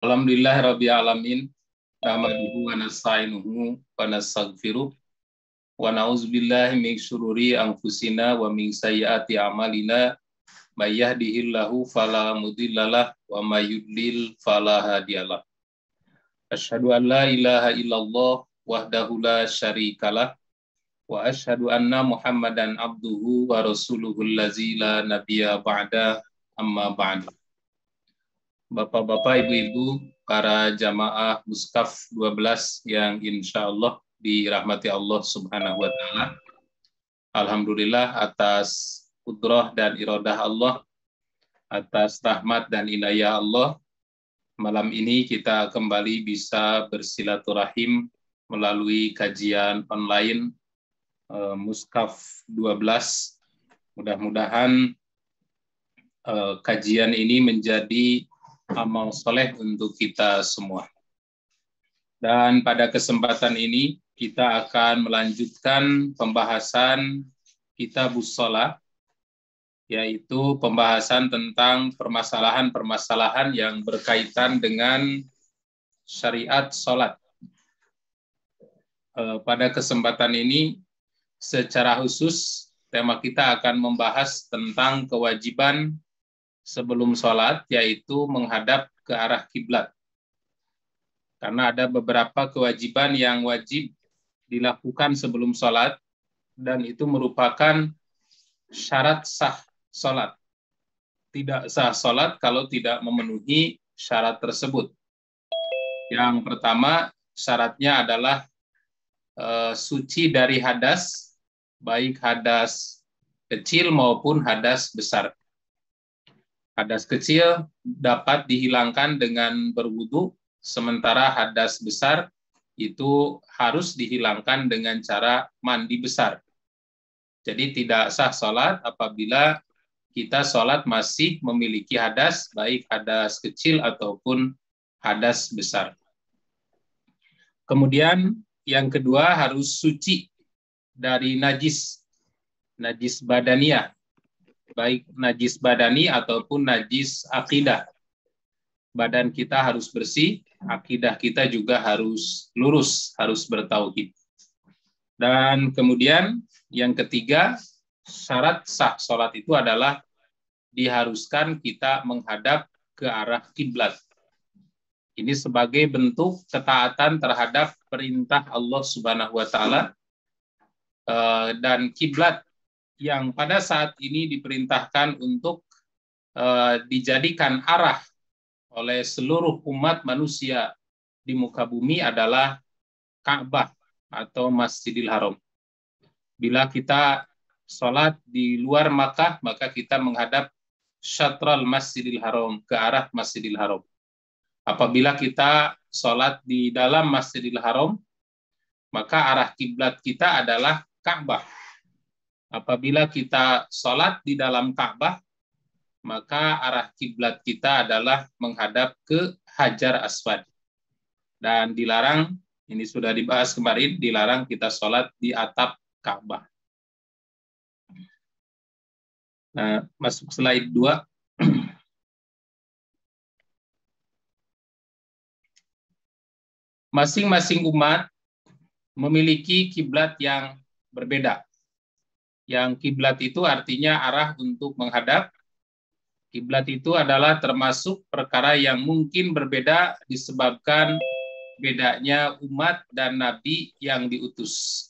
Alhamdulillah rabbil alamin. Nahmaduhu wa nasta'inuhu wa nastaghfiruh wa na'udzubillahi min syururi anfusina wa min sayyiati a'malina. May yahdihillahu fala mudhillalah wa may yudlil fala hadiyalah. Asyhadu an la ilaha illallah wahdahu la syarikalah wa asyhadu anna Muhammadan abduhu wa rasuluhul ladzi la nabiyya ba'da, amma ba'du. Bapak-bapak, ibu-ibu, para jamaah Muskaf 12 yang insya Allah dirahmati Allah Subhanahu wa Ta'ala. Alhamdulillah atas kudrah dan iradah Allah, atas rahmat dan inayah Allah, malam ini kita kembali bisa bersilaturahim melalui kajian online Muskaf 12. Mudah-mudahan kajian ini menjadi amal soleh untuk kita semua. Dan pada kesempatan ini kita akan melanjutkan pembahasan Kitabus Shalah, yaitu pembahasan tentang permasalahan-permasalahan yang berkaitan dengan syariat sholat. Pada kesempatan ini secara khusus tema kita akan membahas tentang kewajiban sebelum sholat, yaitu menghadap ke arah kiblat. Karena ada beberapa kewajiban yang wajib dilakukan sebelum sholat, dan itu merupakan syarat sah sholat. Tidak sah sholat kalau tidak memenuhi syarat tersebut. Yang pertama, syaratnya adalah suci dari hadas, baik hadas kecil maupun hadas besar. Hadas kecil dapat dihilangkan dengan berwudu, sementara hadas besar itu harus dihilangkan dengan cara mandi besar. Jadi tidak sah sholat apabila kita sholat masih memiliki hadas, baik hadas kecil ataupun hadas besar. Kemudian yang kedua harus suci dari najis badaniyah, baik najis badani ataupun najis akidah. Badan kita harus bersih, akidah kita juga harus lurus, harus bertauhid. Dan kemudian yang ketiga, syarat sah sholat itu adalah diharuskan kita menghadap ke arah kiblat. Ini sebagai bentuk ketaatan terhadap perintah Allah Subhanahu wa Ta'ala, dan kiblat yang pada saat ini diperintahkan untuk dijadikan arah oleh seluruh umat manusia di muka bumi adalah Ka'bah atau Masjidil Haram. Bila kita sholat di luar Makkah, maka kita menghadap syatral Masjidil Haram, ke arah Masjidil Haram. Apabila kita sholat di dalam Masjidil Haram, maka arah kiblat kita adalah Ka'bah. Apabila kita sholat di dalam Ka'bah, maka arah kiblat kita adalah menghadap ke Hajar Aswad. Dan dilarang, ini sudah dibahas kemarin, dilarang kita sholat di atap Ka'bah. Nah, masuk slide 2. Masing-masing umat memiliki kiblat yang berbeda. Yang kiblat itu artinya arah untuk menghadap. Kiblat itu adalah termasuk perkara yang mungkin berbeda disebabkan bedanya umat dan nabi yang diutus.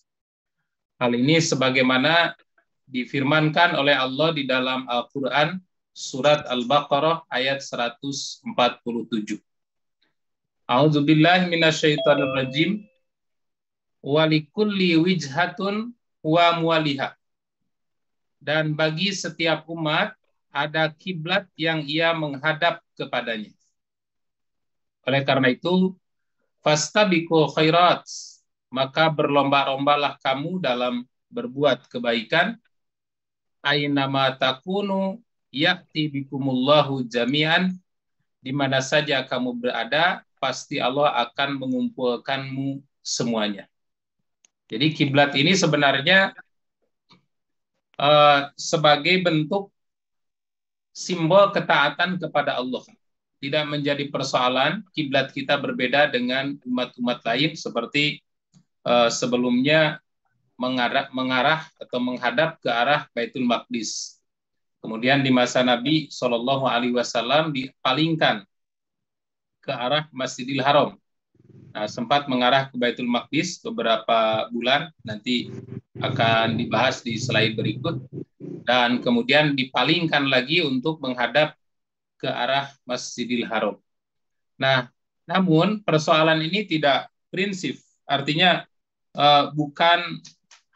Hal ini sebagaimana difirmankan oleh Allah di dalam Al-Quran, surat Al-Baqarah ayat 147. A'udzubillahi minasyaitonirrajim. Walikulli wijhatun wa muwaliha. Dan bagi setiap umat ada kiblat yang ia menghadap kepadanya. Oleh karena itu, fastabiqul khairat, maka berlomba-lombalah kamu dalam berbuat kebaikan. Ainama takunu ya'ti bikumullahu jami'an, di mana saja kamu berada, pasti Allah akan mengumpulkanmu semuanya. Jadi kiblat ini sebenarnya sebagai bentuk simbol ketaatan kepada Allah. tidak menjadi persoalan kiblat kita berbeda dengan umat-umat lain seperti sebelumnya mengarah atau menghadap ke arah Baitul Maqdis. Kemudian di masa Nabi Shallallahu Alaihi Wasallam dipalingkan ke arah Masjidil Haram. Nah, sempat mengarah ke Baitul Maqdis beberapa bulan, nanti akan dibahas di slide berikut. Dan kemudian dipalingkan lagi untuk menghadap ke arah Masjidil Haram. Nah, namun persoalan ini tidak prinsip, artinya bukan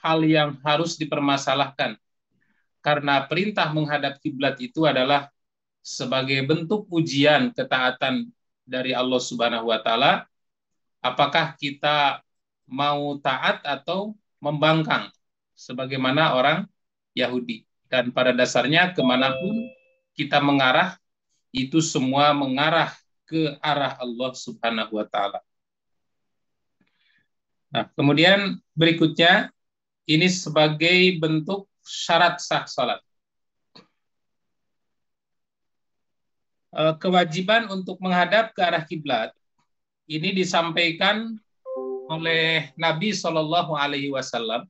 hal yang harus dipermasalahkan. Karena perintah menghadap kiblat itu adalah sebagai bentuk ujian ketaatan dari Allah Subhanahu wa taala, apakah kita mau taat atau membangkang sebagaimana orang Yahudi. Dan pada dasarnya kemanapun kita mengarah, itu semua mengarah ke arah Allah Subhanahu wa taala. Nah, kemudian berikutnya ini sebagai bentuk syarat sah salat. Kewajiban untuk menghadap ke arah kiblat ini disampaikan oleh Nabi Shallallahu Alaihi Wasallam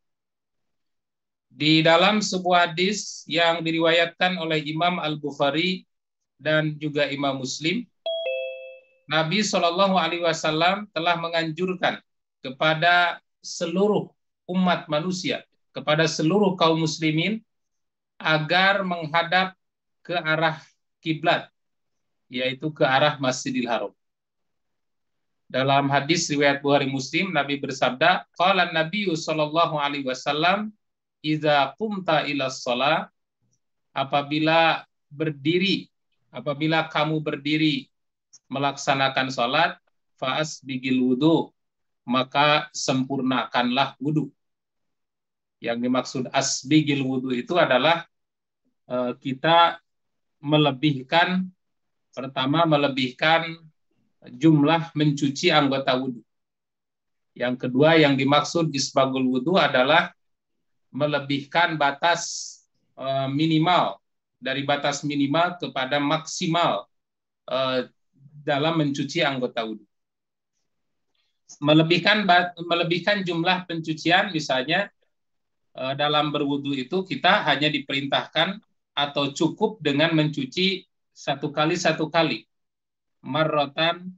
di dalam sebuah hadis yang diriwayatkan oleh Imam Al-Bukhari dan juga Imam Muslim. Nabi Shallallahu Alaihi Wasallam telah menganjurkan kepada seluruh umat manusia, kepada seluruh kaum muslimin agar menghadap ke arah kiblat, yaitu ke arah Masjidil Haram. Dalam hadis riwayat Bukhari Muslim, Nabi bersabda, qala Nabi sallallahu alaihi wasallam, idza qumta ila shalah, apabila kamu berdiri melaksanakan salat, fa'asbigil wudu, maka sempurnakanlah wudu. Yang dimaksud asbigil wudu itu adalah kita melebihkan jumlah mencuci anggota wudu. Yang kedua yang dimaksud isbagul wudu adalah melebihkan batas minimal, dari batas minimal kepada maksimal dalam mencuci anggota wudu. Melebihkan jumlah pencucian, misalnya dalam berwudu itu kita hanya diperintahkan atau cukup dengan mencuci satu kali, marrotan,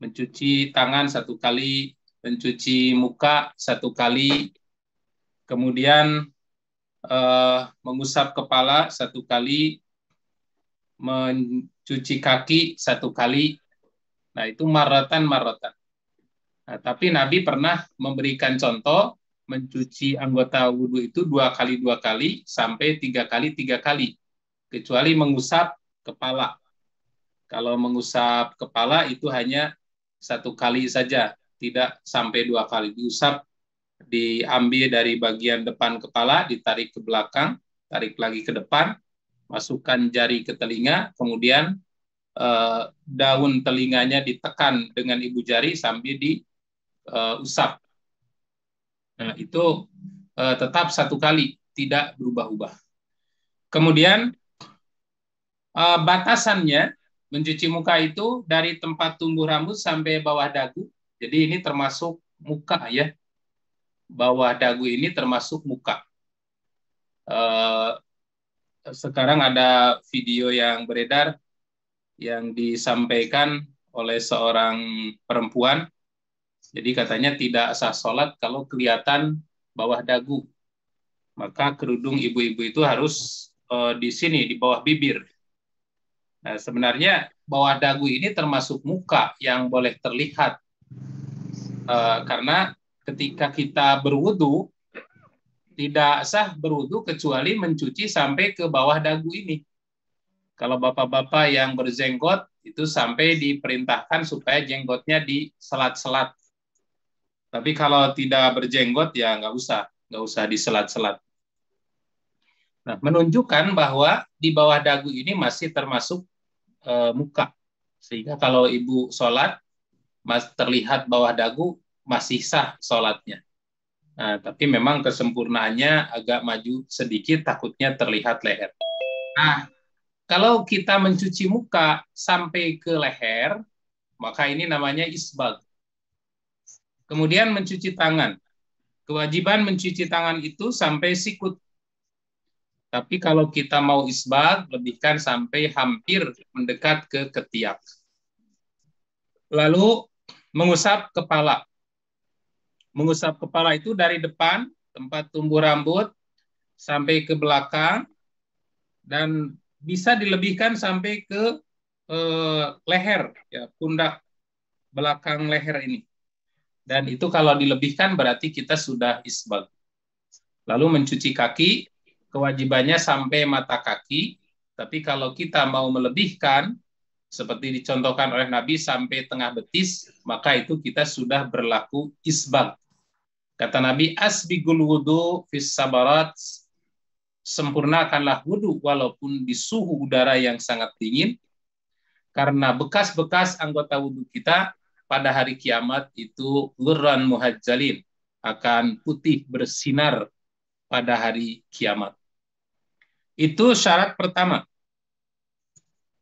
mencuci tangan satu kali, mencuci muka satu kali, kemudian mengusap kepala satu kali, mencuci kaki satu kali. Nah, itu marrotan. Nah, tapi Nabi pernah memberikan contoh mencuci anggota wudhu itu 2 kali sampai 3 kali, kecuali mengusap kepala. Kalau mengusap kepala itu hanya 1 kali saja, tidak sampai 2 kali. Diusap, diambil dari bagian depan kepala, ditarik ke belakang, tarik lagi ke depan, masukkan jari ke telinga, kemudian daun telinganya ditekan dengan ibu jari sambil diusap. Nah, itu tetap 1 kali, tidak berubah-ubah. Kemudian batasannya mencuci muka itu dari tempat tumbuh rambut sampai bawah dagu. Jadi ini termasuk muka ya. Bawah dagu ini termasuk muka. Sekarang ada video yang beredar yang disampaikan oleh seorang perempuan. Jadi katanya tidak sah sholat kalau kelihatan bawah dagu. Maka kerudung ibu-ibu itu harus di sini, di bawah bibir. Nah, sebenarnya bawah dagu ini termasuk muka yang boleh terlihat. Karena ketika kita berwudu, tidak sah berwudu kecuali mencuci sampai ke bawah dagu ini. Kalau bapak-bapak yang berjenggot, itu sampai diperintahkan supaya jenggotnya diselat-selat. Tapi kalau tidak berjenggot, ya nggak usah diselat-selat. Nah, menunjukkan bahwa di bawah dagu ini masih termasuk muka. Sehingga kalau ibu sholat, terlihat bawah dagu, masih sah sholatnya. Nah, tapi memang kesempurnaannya agak maju sedikit, takutnya terlihat leher. Nah, Kalau kita mencuci muka sampai ke leher, maka ini namanya isbag. Kemudian mencuci tangan. Kewajiban mencuci tangan itu sampai sikut. Tapi kalau kita mau isbag, lebihkan sampai hampir mendekat ke ketiak. Lalu mengusap kepala. Mengusap kepala itu dari depan, tempat tumbuh rambut, sampai ke belakang, dan bisa dilebihkan sampai ke leher, ya, pundak belakang leher ini. Dan itu kalau dilebihkan berarti kita sudah isbag. Lalu mencuci kaki, kewajibannya sampai mata kaki, tapi kalau kita mau melebihkan, seperti dicontohkan oleh Nabi sampai tengah betis, maka itu kita sudah berlaku isbag. Kata Nabi, asbigul wudu fis sabarat, sempurnakanlah wudu walaupun di suhu udara yang sangat dingin, karena bekas-bekas anggota wudu kita pada hari kiamat itu ghurran muhajjalin, akan putih bersinar pada hari kiamat. Itu syarat pertama.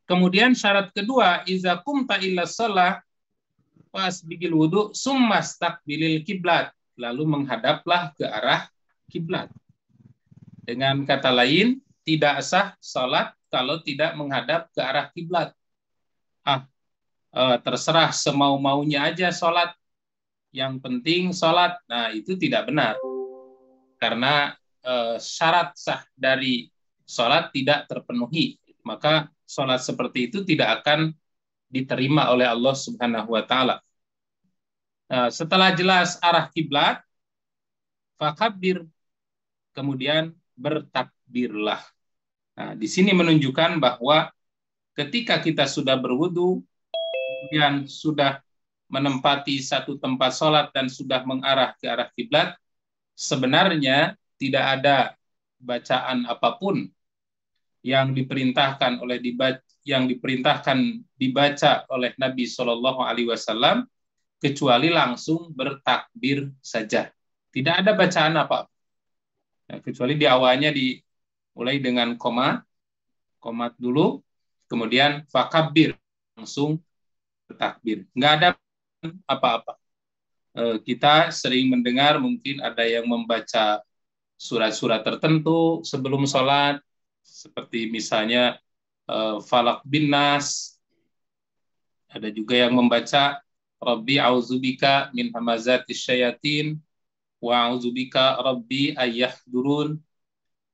Kemudian syarat kedua, iza qumta illa shalah fasbigil wudu summa staqbilil kiblat, lalu menghadaplah ke arah kiblat. Dengan kata lain, tidak sah salat kalau tidak menghadap ke arah kiblat. Terserah semau-maunya aja salat, yang penting salat. Nah, itu tidak benar. Karena syarat sah dari salat tidak terpenuhi, maka salat seperti itu tidak akan diterima oleh Allah Subhanahu wa taala. Setelah jelas arah kiblat, fakabbir, kemudian bertakbirlah. Nah, di sini menunjukkan bahwa ketika kita sudah berwudu, kemudian sudah menempati satu tempat sholat dan sudah mengarah ke arah kiblat, sebenarnya tidak ada bacaan apapun yang diperintahkan dibaca oleh Nabi Shallallahu Alaihi Wasallam kecuali langsung bertakbir saja. Tidak ada bacaan apa, kecuali di awalnya dimulai dengan komat dulu, kemudian fakabbir, langsung bertakbir. Nggak ada apa-apa. Kita sering mendengar mungkin ada yang membaca surat-surat tertentu sebelum sholat, seperti misalnya Falak bin Nas. Ada juga yang membaca Rabbi a'udzubika min hamazatis syayatin wa a'udzubika Rabbi ayyahdurun.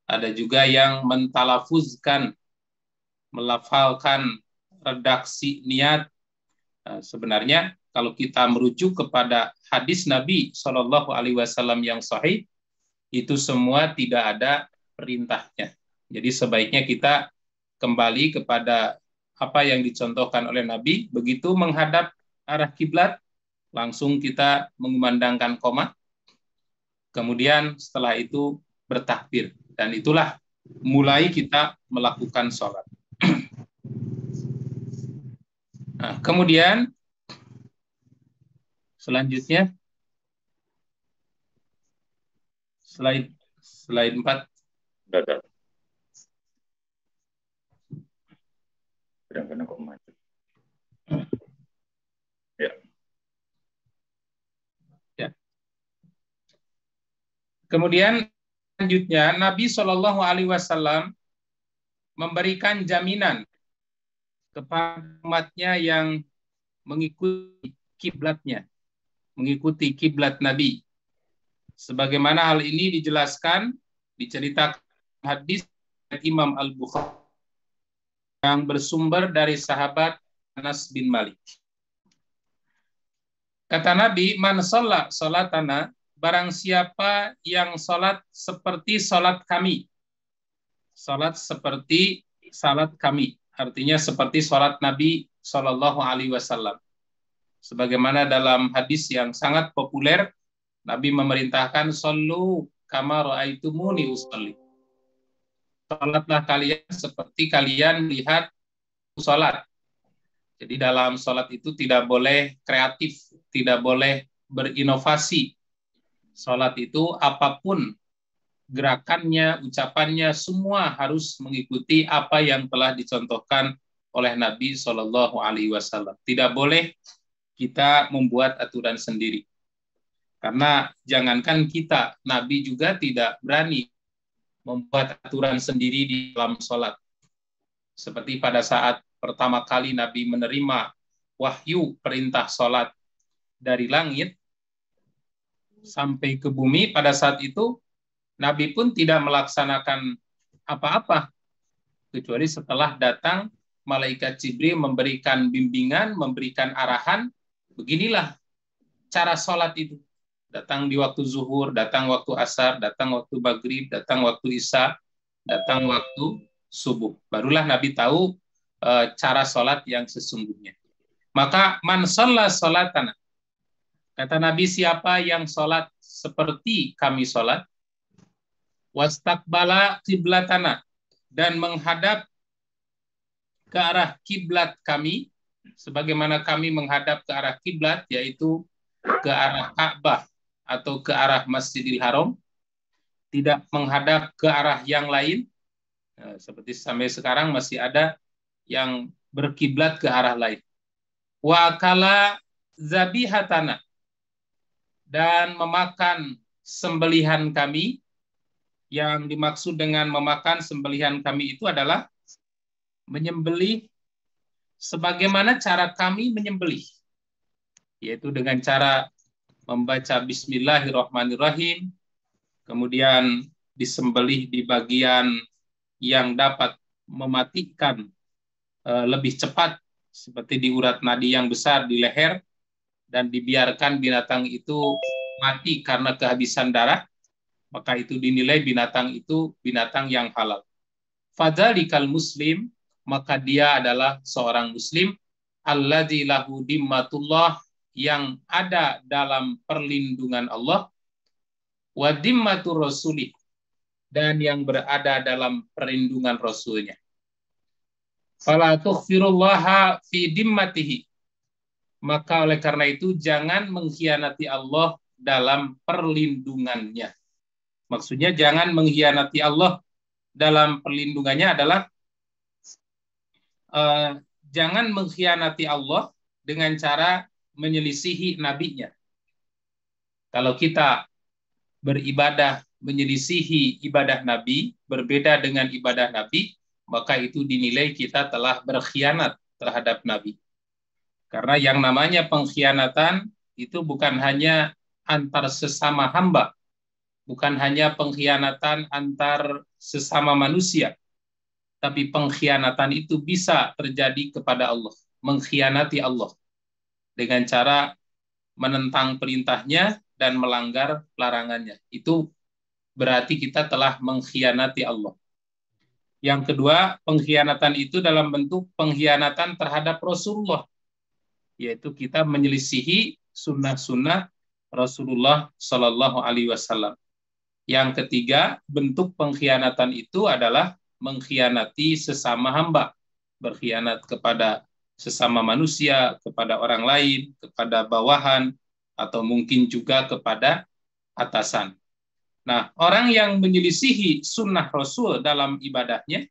Ada juga yang mentalafuzkan, melafalkan redaksi niat. Sebenarnya kalau kita merujuk kepada hadis Nabi Shallallahu Alaihi Wasallam yang sahih, itu semua tidak ada perintahnya. Jadi sebaiknya kita kembali kepada apa yang dicontohkan oleh Nabi. Begitu menghadap arah kiblat, langsung kita mengumandangkan qomat. Kemudian setelah itu bertakbir. Dan itulah mulai kita melakukan sholat. Nah, kemudian selanjutnya slide 4. Kadang-kadang kok maju. Ya. Ya. Kemudian selanjutnya Nabi Shallallahu Alaihi Wasallam memberikan jaminan kepada umatnya yang mengikuti kiblatnya, mengikuti kiblat Nabi. Sebagaimana hal ini dijelaskan, diceritakan hadis Imam Al-Bukhari yang bersumber dari sahabat Anas bin Malik. Kata Nabi, man shalla salatana, barang siapa yang salat seperti salat kami. Salat seperti salat kami, artinya seperti salat Nabi Shallallahu Alaihi Wasallam. Sebagaimana dalam hadis yang sangat populer, Nabi memerintahkan sallu kama ra'aitumuni usolli. Salatlah kalian seperti kalian lihat salat. Jadi dalam salat itu tidak boleh kreatif, tidak boleh berinovasi. Salat itu apapun gerakannya, ucapannya, semua harus mengikuti apa yang telah dicontohkan oleh Nabi Shallallahu Alaihi Wasallam. Tidak boleh kita membuat aturan sendiri. Karena jangankan kita, Nabi juga tidak berani membuat aturan sendiri di dalam sholat. Seperti pada saat pertama kali Nabi menerima wahyu perintah sholat dari langit sampai ke bumi, pada saat itu Nabi pun tidak melaksanakan apa-apa, kecuali setelah datang malaikat Jibril memberikan bimbingan, memberikan arahan, beginilah cara sholat itu. Datang di waktu zuhur, datang waktu asar, datang waktu maghrib, datang waktu isya, datang waktu subuh. Barulah Nabi tahu cara sholat yang sesungguhnya. Maka man shalla sholatana, kata Nabi, siapa yang sholat seperti kami sholat, wastaqbala qiblatana, dan menghadap ke arah kiblat kami, sebagaimana kami menghadap ke arah kiblat, yaitu ke arah Ka'bah atau ke arah Masjidil Haram, tidak menghadap ke arah yang lain. Nah, seperti sampai sekarang masih ada yang berkiblat ke arah lain. Wa akala zabihatana, dan memakan sembelihan kami. Yang dimaksud dengan memakan sembelihan kami itu adalah menyembelih sebagaimana cara kami menyembelih, yaitu dengan cara membaca Bismillahirrahmanirrahim, kemudian disembelih di bagian yang dapat mematikan lebih cepat, seperti di urat nadi yang besar di leher, dan dibiarkan binatang itu mati karena kehabisan darah, maka itu dinilai binatang itu binatang yang halal. Fadzalikal muslim, maka dia adalah seorang muslim, alladzi lahu dimmatullah, yang ada dalam perlindungan Allah, wa dimmatur rasulih, dan yang berada dalam perlindungan Rasulnya. Fala tughfirullaha fi dimmatihi, maka oleh karena itu jangan mengkhianati Allah dalam perlindungannya. Maksudnya jangan mengkhianati Allah dalam perlindungannya adalah jangan mengkhianati Allah dengan cara menyelisihi nabinya. Kalau kita beribadah menyelisihi ibadah Nabi, berbeda dengan ibadah Nabi, maka itu dinilai kita telah berkhianat terhadap Nabi. Karena yang namanya pengkhianatan itu bukan hanya antar sesama hamba, bukan hanya pengkhianatan antar sesama manusia, tapi pengkhianatan itu bisa terjadi kepada Allah, mengkhianati Allah dengan cara menentang perintahnya dan melanggar larangannya. Itu berarti kita telah mengkhianati Allah. Yang kedua, pengkhianatan itu dalam bentuk pengkhianatan terhadap Rasulullah, yaitu kita menyelisihi sunnah-sunnah Rasulullah Shallallahu Alaihi Wasallam. Yang ketiga, bentuk pengkhianatan itu adalah mengkhianati sesama hamba, berkhianat kepada sesama manusia, kepada orang lain, kepada bawahan, atau mungkin juga kepada atasan. Nah, orang yang menyelisihi sunnah Rasul dalam ibadahnya,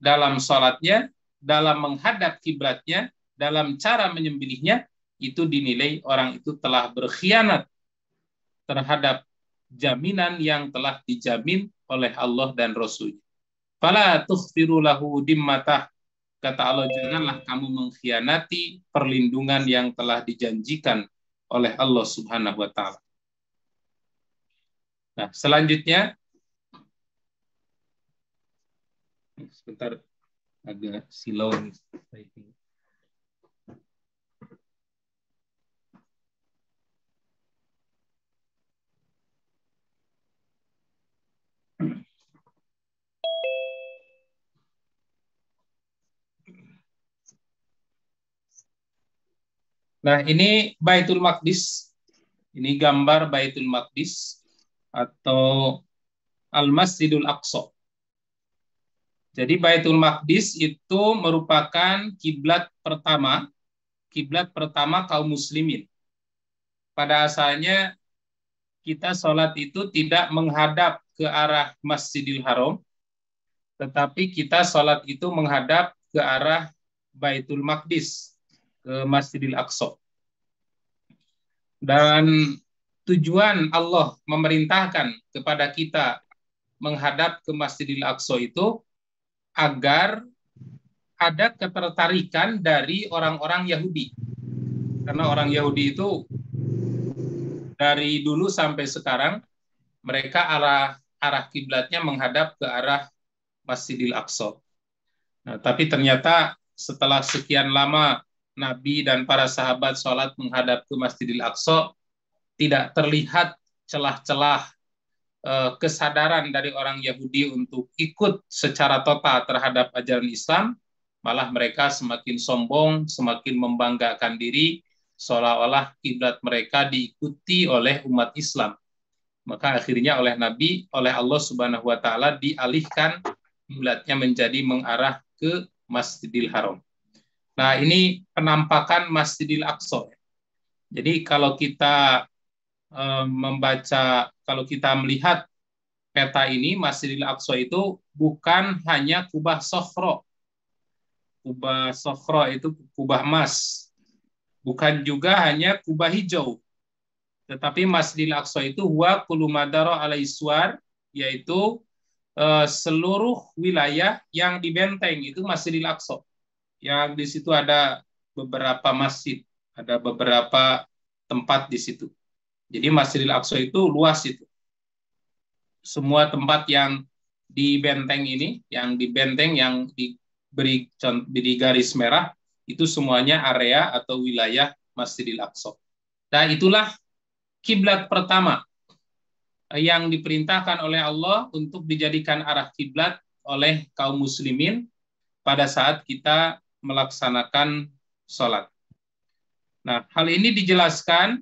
dalam sholatnya, dalam menghadap kiblatnya, dalam cara menyembelihnya, itu dinilai orang itu telah berkhianat terhadap jaminan yang telah dijamin oleh Allah dan Rasul. Fala tughfiru lahu dimmatah, kata Allah, janganlah kamu mengkhianati perlindungan yang telah dijanjikan oleh Allah Subhanahu wa taala. Nah, selanjutnya sebentar, agak silau nih. Nah, ini Baitul Maqdis. Ini gambar Baitul Maqdis atau Al-Masjidul Aqsa. Jadi Baitul Maqdis itu merupakan kiblat pertama kaum muslimin. Pada asalnya kita sholat itu tidak menghadap ke arah Masjidil Haram, tetapi kita sholat itu menghadap ke arah Baitul Maqdis, ke Masjidil Aqsa. Dan tujuan Allah memerintahkan kepada kita menghadap ke Masjidil Aqsa itu agar ada ketertarikan dari orang-orang Yahudi. Karena orang Yahudi itu dari dulu sampai sekarang mereka arah kiblatnya menghadap ke arah Masjidil Aqsa. Nah, tapi ternyata setelah sekian lama Nabi dan para sahabat sholat menghadap ke Masjidil Aqsa, tidak terlihat celah-celah kesadaran dari orang Yahudi untuk ikut secara total terhadap ajaran Islam. Malah mereka semakin sombong, semakin membanggakan diri, seolah-olah kiblat mereka diikuti oleh umat Islam. Maka akhirnya oleh Nabi, oleh Allah Subhanahu wa Ta'ala dialihkan kiblatnya menjadi mengarah ke Masjidil Haram. Nah, ini penampakan Masjidil Aqsa. Jadi kalau kita kalau kita melihat peta ini, Masjidil Aqsa itu bukan hanya kubah Sofro. Kubah Sofro itu kubah emas. Bukan juga hanya kubah hijau. Tetapi Masjidil Aqsa itu huwa kullu madara alaiswar, yaitu seluruh wilayah yang dibenteng itu Masjidil Aqsa. Yang di situ ada beberapa masjid, ada beberapa tempat di situ. Jadi Masjidil Aqsa itu luas itu. Semua tempat yang di benteng ini, yang diberi di garis merah, itu semuanya area atau wilayah Masjidil Aqsa. Nah, itulah kiblat pertama yang diperintahkan oleh Allah untuk dijadikan arah kiblat oleh kaum muslimin pada saat kita melaksanakan sholat. Nah, hal ini dijelaskan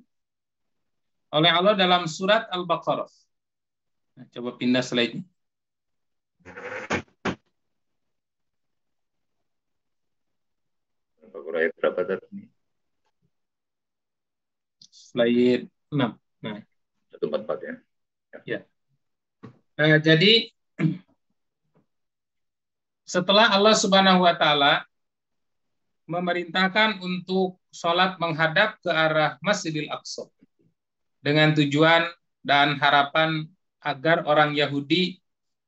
oleh Allah dalam surat Al-Baqarah. Nah, coba pindah slide. Ayat berapa tadi? Slide 6. Nah, 144 ya. Ya. Jadi setelah Allah Subhanahu wa Ta'ala memerintahkan untuk sholat menghadap ke arah Masjidil Aqsa dengan tujuan dan harapan agar orang Yahudi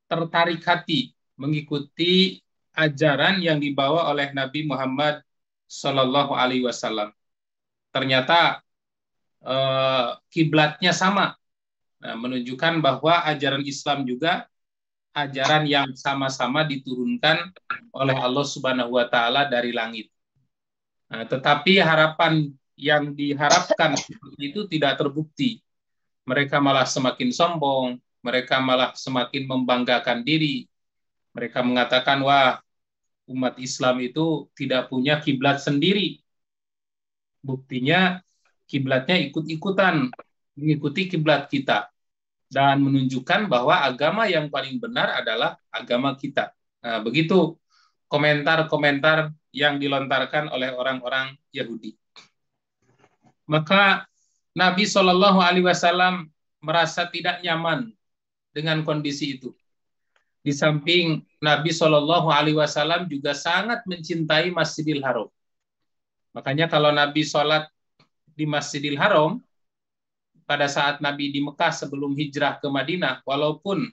tertarik hati mengikuti ajaran yang dibawa oleh Nabi Muhammad Sallallahu Alaihi Wasallam. Ternyata kiblatnya sama, nah, menunjukkan bahwa ajaran Islam juga ajaran yang sama-sama diturunkan oleh Allah Subhanahu Wa Taala dari langit. Nah, tetapi harapan yang diharapkan itu tidak terbukti. Mereka malah semakin sombong, mereka malah semakin membanggakan diri. Mereka mengatakan, wah, umat Islam itu tidak punya kiblat sendiri. Buktinya kiblatnya ikut-ikutan, mengikuti kiblat kita. Dan menunjukkan bahwa agama yang paling benar adalah agama kita. Nah, begitu komentar-komentar yang dilontarkan oleh orang-orang Yahudi. Maka Nabi Shallallahu Alaihi Wasallam merasa tidak nyaman dengan kondisi itu. Di samping Nabi Shallallahu Alaihi Wasallam juga sangat mencintai Masjidil Haram. Makanya kalau Nabi sholat di Masjidil Haram pada saat Nabi di Mekah sebelum hijrah ke Madinah, walaupun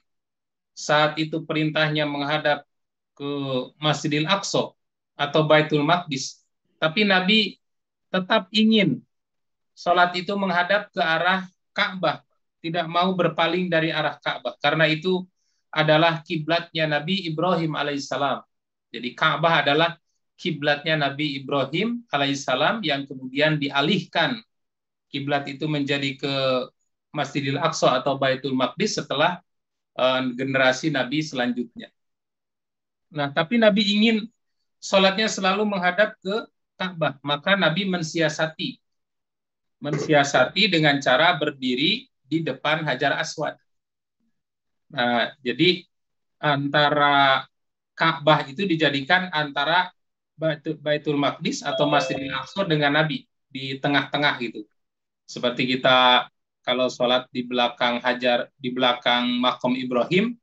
saat itu perintahnya menghadap ke Masjidil Aqsa atau Baitul Maqdis, tapi Nabi tetap ingin sholat itu menghadap ke arah Ka'bah, tidak mau berpaling dari arah Ka'bah, karena itu adalah kiblatnya Nabi Ibrahim alaihissalam. Jadi Ka'bah adalah kiblatnya Nabi Ibrahim alaihissalam yang kemudian dialihkan kiblat itu menjadi ke Masjidil Aqsa atau Baitul Maqdis setelah generasi Nabi selanjutnya. Nah, tapi Nabi ingin sholatnya selalu menghadap ke Ka'bah, maka Nabi mensiasati dengan cara berdiri di depan Hajar Aswad. Nah, jadi antara Ka'bah itu dijadikan antara Baitul Maqdis atau Masjidil Aqsa dengan Nabi di tengah-tengah gitu. Seperti kita kalau sholat di belakang di belakang makom Ibrahim,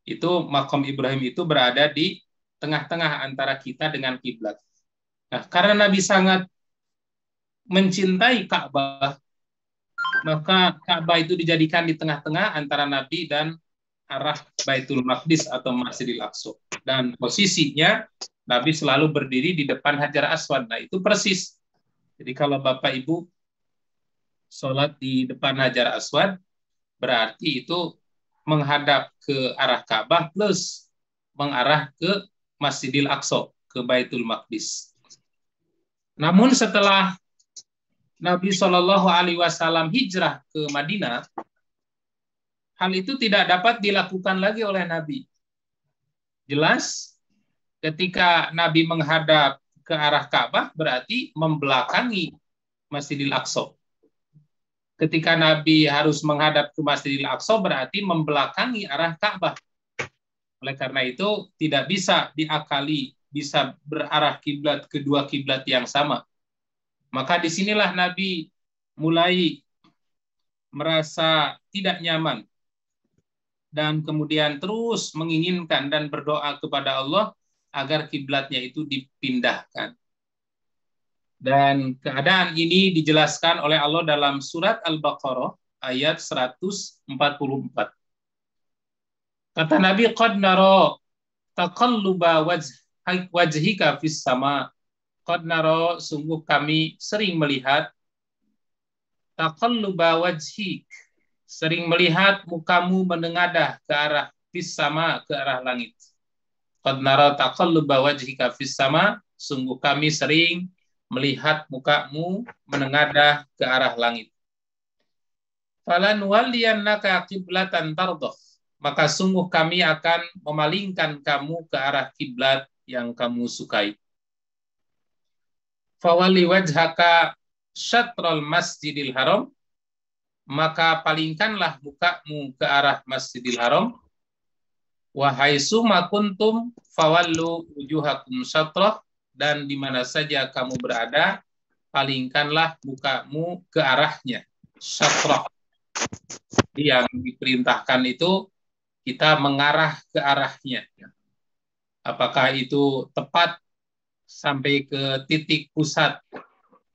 itu makom Ibrahim itu berada di tengah-tengah antara kita dengan kiblat. Nah, karena Nabi sangat mencintai Ka'bah, maka Ka'bah itu dijadikan di tengah-tengah antara Nabi dan arah Baitul Maqdis atau Masjidil Aqsa. Dan posisinya Nabi selalu berdiri di depan Hajar Aswad. Nah, itu persis. Jadi kalau Bapak Ibu sholat di depan Hajar Aswad, berarti itu menghadap ke arah Ka'bah plus mengarah ke Masjidil Aqsa, ke Baitul Maqdis. Namun setelah Nabi Shallallahu Alaihi Wasallam hijrah ke Madinah, hal itu tidak dapat dilakukan lagi oleh Nabi. Jelas, ketika Nabi menghadap ke arah Ka'bah, berarti membelakangi Masjidil Aqsa. Ketika Nabi harus menghadap ke Masjidil Aqsa, berarti membelakangi arah Ka'bah. Oleh karena itu, tidak bisa diakali, bisa berarah kiblat kedua kiblat yang sama. Maka disinilah Nabi mulai merasa tidak nyaman dan kemudian terus menginginkan dan berdoa kepada Allah agar kiblatnya itu dipindahkan. Dan keadaan ini dijelaskan oleh Allah dalam surat Al-Baqarah ayat 144. Kata Nabi, qad nara taqalluba wajhika fis sama. Qad nara, sungguh kami sering melihat taqalluba wajhik, sering melihat mukamu menengadah ke arah fis sama, ke arah langit. Qad nara taqalluba wajhika fis sama, sungguh kami sering melihat mukamu menengadah ke arah langit. Falan waliyannaka qiblatan tardah, maka sungguh kami akan memalingkan kamu ke arah kiblat yang kamu sukai. Fawali wajhaka syatrul masjidil haram, maka palingkanlah mukamu ke arah Masjidil Haram. Wahai summa kuntum fawallu wujuhakum syatrah, dan di mana saja kamu berada, palingkanlah mukamu ke arahnya. Syatrah. Yang diperintahkan itu kita mengarah ke arahnya. Apakah itu tepat sampai ke titik pusat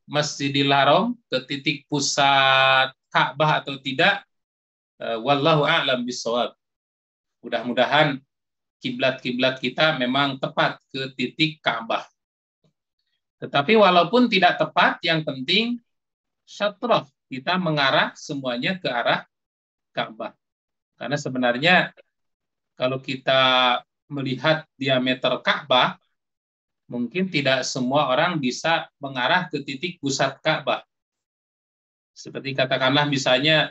Masjidil Haram, ke titik pusat Ka'bah atau tidak, wallahu a'lam bishawab. Mudah-mudahan kiblat-kiblat kita memang tepat ke titik Ka'bah. Tetapi walaupun tidak tepat, yang penting syatrah, kita mengarah semuanya ke arah Ka'bah. Karena sebenarnya kalau kita melihat diameter Ka'bah, mungkin tidak semua orang bisa mengarah ke titik pusat Ka'bah. Seperti katakanlah misalnya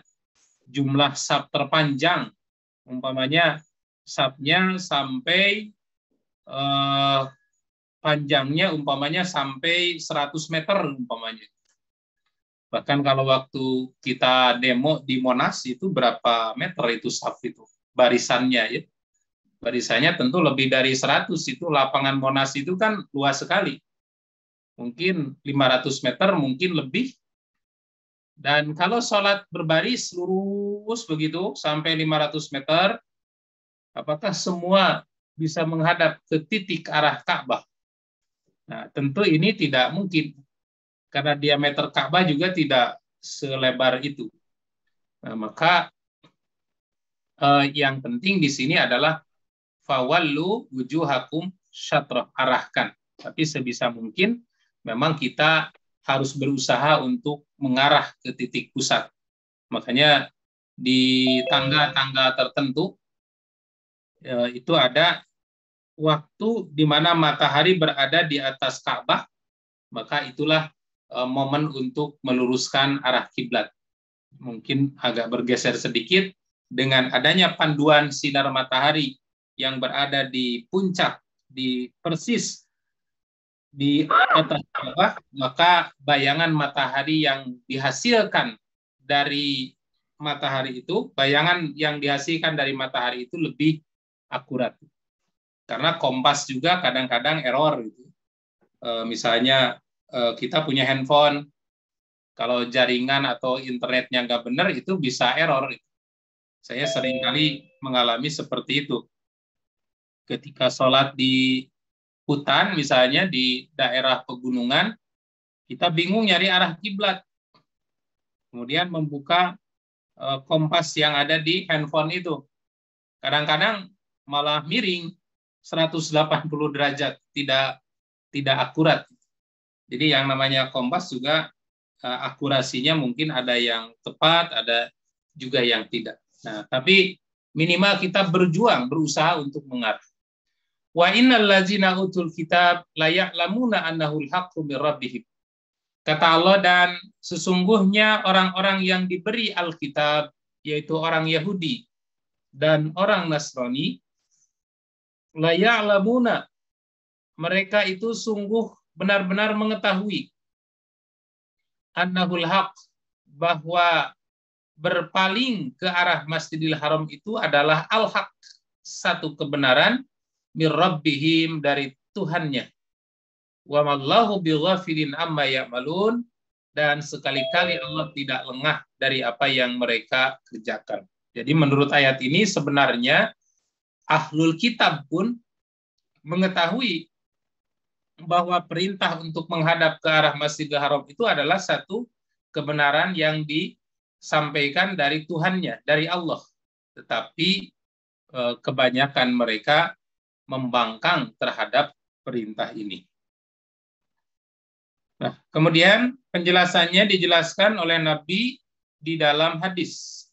jumlah saf terpanjang, umpamanya safnya sampai panjangnya umpamanya sampai 100 meter umpamanya. Bahkan kalau waktu kita demo di Monas itu berapa meter itu saf itu, barisannya ya. Barisannya tentu lebih dari 100, itu lapangan Monas itu kan luas sekali. Mungkin 500 meter, mungkin lebih. Dan kalau sholat berbaris lurus begitu sampai 500 meter, apakah semua bisa menghadap ke titik arah Ka'bah? Nah, tentu ini tidak mungkin. Karena diameter Ka'bah juga tidak selebar itu. Nah, maka yang penting di sini adalah fawallu wujuhakum syatrah, arahkan. Tapi sebisa mungkin memang kita harus berusaha untuk mengarah ke titik pusat. Makanya di tangga-tangga tertentu itu ada waktu di mana matahari berada di atas Ka'bah, maka itulah momen untuk meluruskan arah kiblat. Mungkin agak bergeser sedikit dengan adanya panduan sinar matahari yang berada di puncak, di persis di atas Ka'bah, maka bayangan matahari yang dihasilkan dari matahari itu, bayangan yang dihasilkan dari matahari itu lebih akurat. Karena kompas juga kadang-kadang error gitu. Misalnya kita punya handphone, Kalau jaringan atau internetnya nggak benar, itu bisa error. Saya sering kali mengalami seperti itu. Ketika sholat di hutan, misalnya di daerah pegunungan, kita bingung nyari arah kiblat. Kemudian membuka kompas yang ada di handphone itu. Kadang-kadang malah miring 180 derajat, tidak akurat. Jadi yang namanya kompas juga akurasinya mungkin ada yang tepat, ada juga yang tidak. Nah, tapi minimal kita berjuang, berusaha untuk mengarah. Wa innal ladzina utul kitab la ya'lamuna annahul haqqu mir rabbihim. Kata Allah, dan sesungguhnya orang-orang yang diberi Alkitab, yaitu orang Yahudi dan orang Nasrani, la ya'lamuna, mereka itu sungguh benar-benar mengetahui, annahul haq, bahwa berpaling ke arah Masjidil Haram itu adalah al-haq, satu kebenaran, mir rabbihim, dari Tuhannya. Wa mallahu bighafilin amma ya'malun, dan sekali-kali Allah tidak lengah dari apa yang mereka kerjakan. Jadi menurut ayat ini sebenarnya ahlul kitab pun mengetahui bahwa perintah untuk menghadap ke arah Masjidil Haram itu adalah satu kebenaran yang disampaikan dari Tuhannya, dari Allah. Tetapi kebanyakan mereka membangkang terhadap perintah ini. Nah, kemudian penjelasannya dijelaskan oleh Nabi di dalam hadis.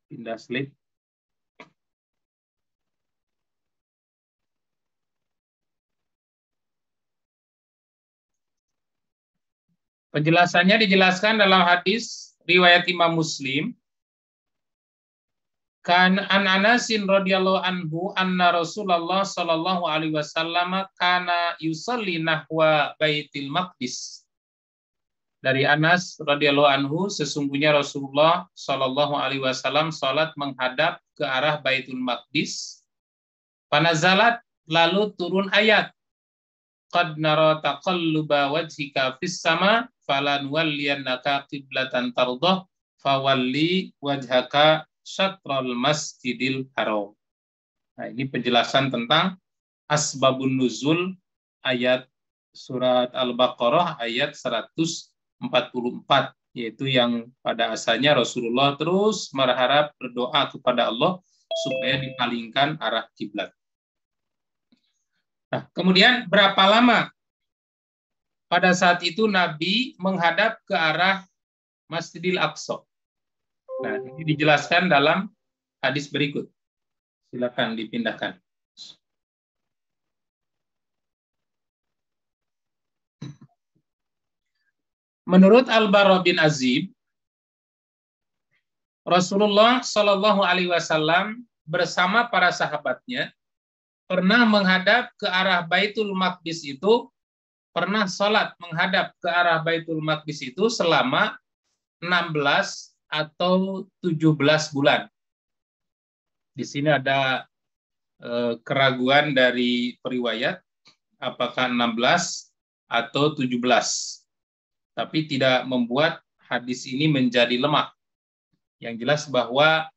Pindah slide. Penjelasannya dijelaskan dalam hadis riwayat Imam Muslim. Kan an Anasin radhiyallahu anhu anna Rasulullah sallallahu alaihi wasallam kana yusalli nahwa Baitul Maqdis. Dari Anas radhiyallahu anhu, sesungguhnya Rasulullah sallallahu alaihi wasallam salat menghadap ke arah Baitul Maqdis. Panazalat, lalu turun ayat. Qad nara taqalluba wajhika fis sama falanwalliyannaka qiblatan tardah fawalli wajhaka syatral masjidil haram. Nah, ini penjelasan tentang asbabun nuzul ayat surat Al-Baqarah ayat 144, yaitu yang pada asalnya Rasulullah terus berharap, berdoa kepada Allah supaya dipalingkan arah kiblat. Nah, kemudian berapa lama pada saat itu Nabi menghadap ke arah Masjidil Aqsa? Nah, ini dijelaskan dalam hadis berikut. Silakan dipindahkan. Menurut Al-Bara bin Azib, Rasulullah Shallallahu Alaihi Wasallam bersama para sahabatnya pernah menghadap ke arah Baitul Maqdis itu, pernah sholat menghadap ke arah Baitul Maqdis itu selama 16 atau 17 bulan. Di sini ada keraguan dari periwayat apakah 16 atau 17. Tapi tidak membuat hadis ini menjadi lemah. Yang jelas bahwa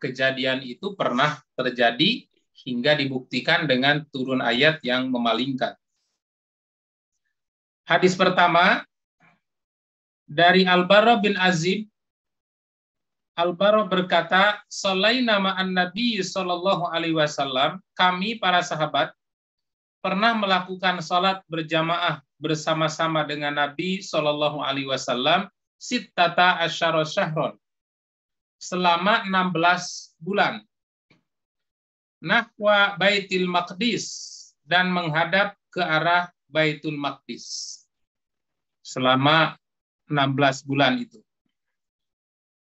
kejadian itu pernah terjadi hingga dibuktikan dengan turun ayat yang memalingkan. Hadis pertama dari Al-Bara bin Azib. Al-Bara berkata, "Shalaina ma'an Nabi sallallahu alaihi wasallam, kami para sahabat pernah melakukan salat berjamaah bersama-sama dengan Nabi sallallahu alaihi wasallam sittata asyara syahron, selama 16 bulan. Nahwa Baitul Maqdis, dan menghadap ke arah Baitul Maqdis selama 16 bulan itu.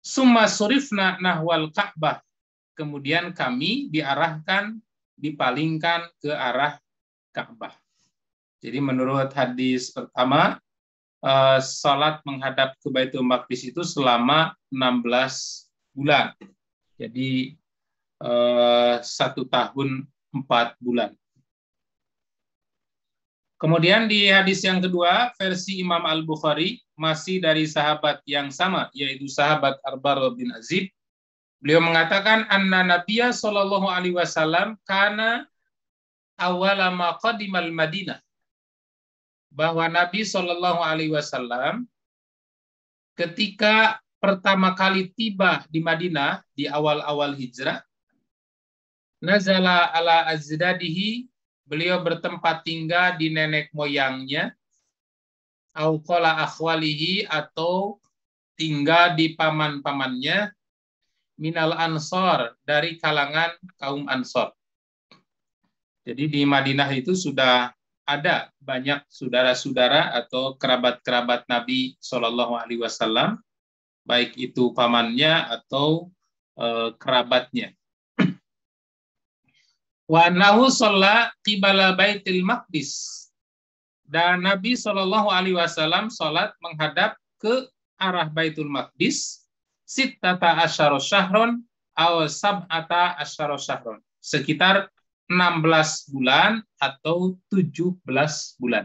Summa surifna nahwal Ka'bah, kemudian kami diarahkan, dipalingkan ke arah Ka'bah. Jadi menurut hadis pertama, salat menghadap ke Baitul Maqdis itu selama 16 bulan. Jadi 1 tahun 4 bulan. Kemudian di hadis yang kedua, versi Imam Al-Bukhari, masih dari sahabat yang sama, yaitu sahabat Ar-Barr bin Azib. Beliau mengatakan, anna Nabiya sallallahu alaihi wasallam kana awwala ma qadimal Madinah. Bahwa Nabi sallallahu alaihi wasallam ketika pertama kali tiba di Madinah di awal-awal hijrah, nazala ala azdadihi, beliau bertempat tinggal di nenek moyangnya, au qala akhwalihi, atau tinggal di paman-pamannya, minal ansor, dari kalangan kaum ansor. Jadi di Madinah itu sudah ada banyak saudara-saudara atau kerabat-kerabat Nabi Shallallahu Alaihi Wasallam, baik itu pamannya atau kerabatnya. Wa nahu sholla qibala Baitul Maqdis, dan Nabi Shallallahu Alaihi Wasallam sholat menghadap ke arah Baitul Maqdis, sittata asyara syahron aw sab'ata asyara syahron, sekitar 16 bulan atau 17 bulan.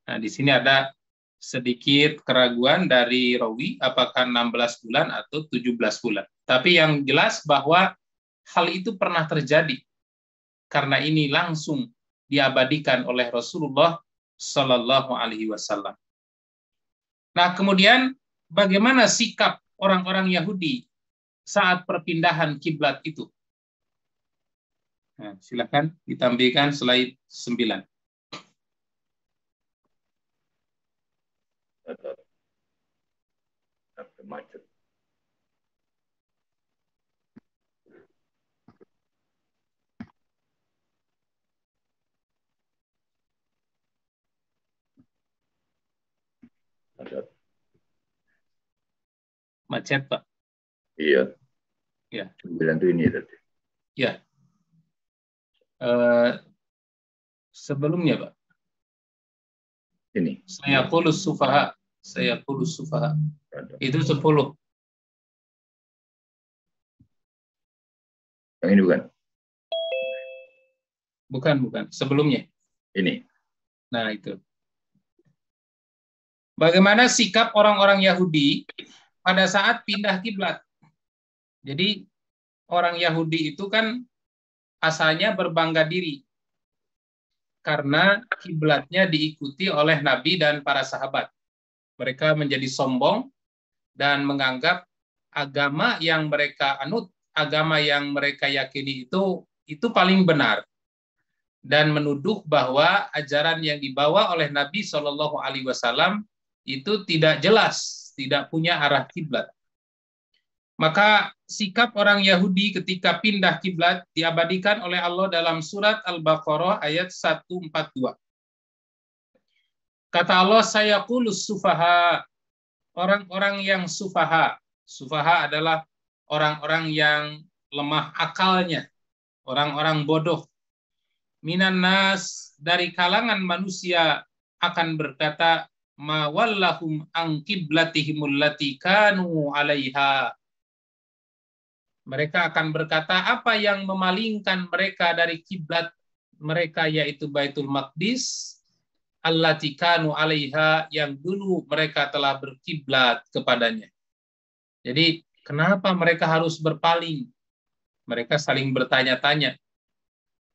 Nah, di sini ada sedikit keraguan dari rawi apakah 16 bulan atau 17 bulan. Tapi yang jelas bahwa hal itu pernah terjadi karena ini langsung diabadikan oleh Rasulullah Sallallahu Alaihi Wasallam. Nah, kemudian bagaimana sikap orang-orang Yahudi saat perpindahan kiblat itu? Nah, silakan ditampilkan slide 9. Macet. Macet, Pak. Iya. Ya. 9 itu ini tadi. Ya. Sebelumnya, Pak. Ini. Saya kulus sufaha. Itu 10. Yang ini bukan? Bukan. Sebelumnya. Ini. Nah, itu. Bagaimana sikap orang-orang Yahudi pada saat pindah kiblat? Jadi, orang Yahudi itu kan asalnya berbangga diri karena kiblatnya diikuti oleh Nabi dan para sahabat. Mereka menjadi sombong dan menganggap agama yang mereka anut, agama yang mereka yakini itu paling benar, dan menuduh bahwa ajaran yang dibawa oleh Nabi Shallallahu Alaihi Wasallam itu tidak jelas, tidak punya arah kiblat. Maka sikap orang Yahudi ketika pindah kiblat diabadikan oleh Allah dalam surat Al-Baqarah ayat 142. Kata Allah, saya kulus sufaha, orang-orang yang sufaha. Sufaha adalah orang-orang yang lemah akalnya, orang-orang bodoh. Minan nas, dari kalangan manusia, akan berkata, ma wallahum an qiblatihimul lati kanu 'alaiha. Mereka akan berkata, apa yang memalingkan mereka dari kiblat mereka, yaitu Baitul Maqdis, allati kanu 'alaiha, yang dulu mereka telah berkiblat kepadanya. Jadi, kenapa mereka harus berpaling? Mereka saling bertanya-tanya.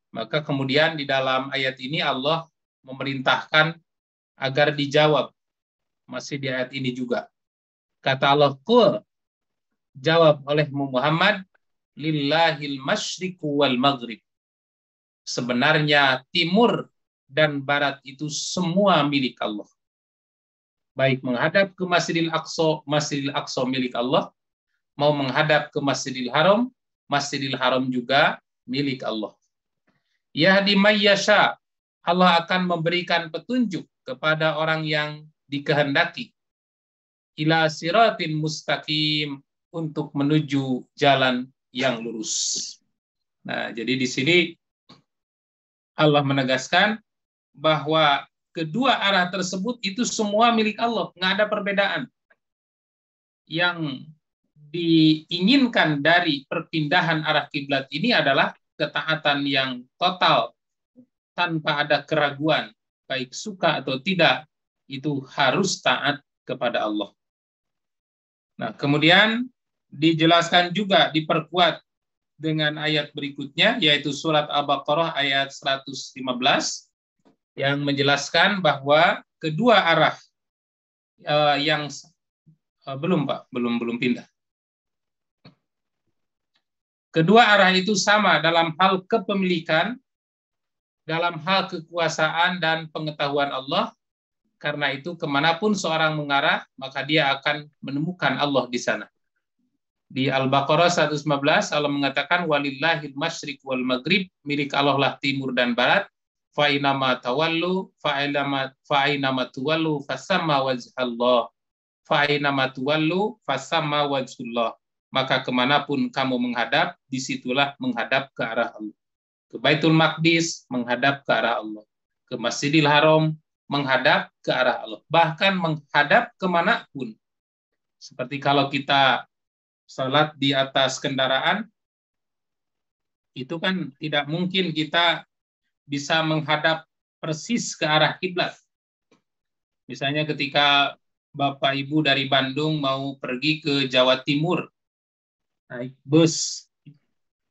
Maka kemudian di dalam ayat ini Allah memerintahkan agar dijawab. Masih di ayat ini juga. Kata Allah, qul, jawab oleh Muhammad, lillahil masyriqu wal maghrib. Sebenarnya timur dan barat itu semua milik Allah. Baik menghadap ke Masjidil Aqsa milik Allah, mau menghadap ke Masjidil Haram juga milik Allah. Yahdi may yasha, Allah akan memberikan petunjuk kepada orang yang dikehendaki, ila siratin mustaqim, untuk menuju jalan yang lurus. Nah, jadi di sini Allah menegaskan bahwa kedua arah tersebut itu semua milik Allah, nggak ada perbedaan. Yang diinginkan dari perpindahan arah kiblat ini adalah ketaatan yang total tanpa ada keraguan baik suka atau tidak, itu harus taat kepada Allah. Nah, kemudian dijelaskan juga, diperkuat dengan ayat berikutnya, yaitu surat Al-Baqarah ayat 115, yang menjelaskan bahwa kedua arah yang belum Pak, belum pindah. Kedua arah itu sama dalam hal kepemilikan, dalam hal kekuasaan dan pengetahuan Allah. Karena itu kemanapun seorang mengarah, maka dia akan menemukan Allah di sana. Di Al-Baqarah 115, Allah mengatakan, walillahil masyriq wal maghrib, milik Allah lah timur dan barat, fa'inama tawallu, fa'inama tuwallu, fasamma wajhallah, fa'inama tuwallu, fasamma wajhullah. Maka kemanapun kamu menghadap, disitulah menghadap ke arah Allah. Ke Baitul Maqdis, menghadap ke arah Allah. Ke Masjidil Haram, menghadap ke arah Allah. Bahkan menghadap kemanapun. Seperti kalau kita salat di atas kendaraan, itu kan tidak mungkin kita bisa menghadap persis ke arah kiblat. Misalnya ketika Bapak Ibu dari Bandung mau pergi ke Jawa Timur, naik bus,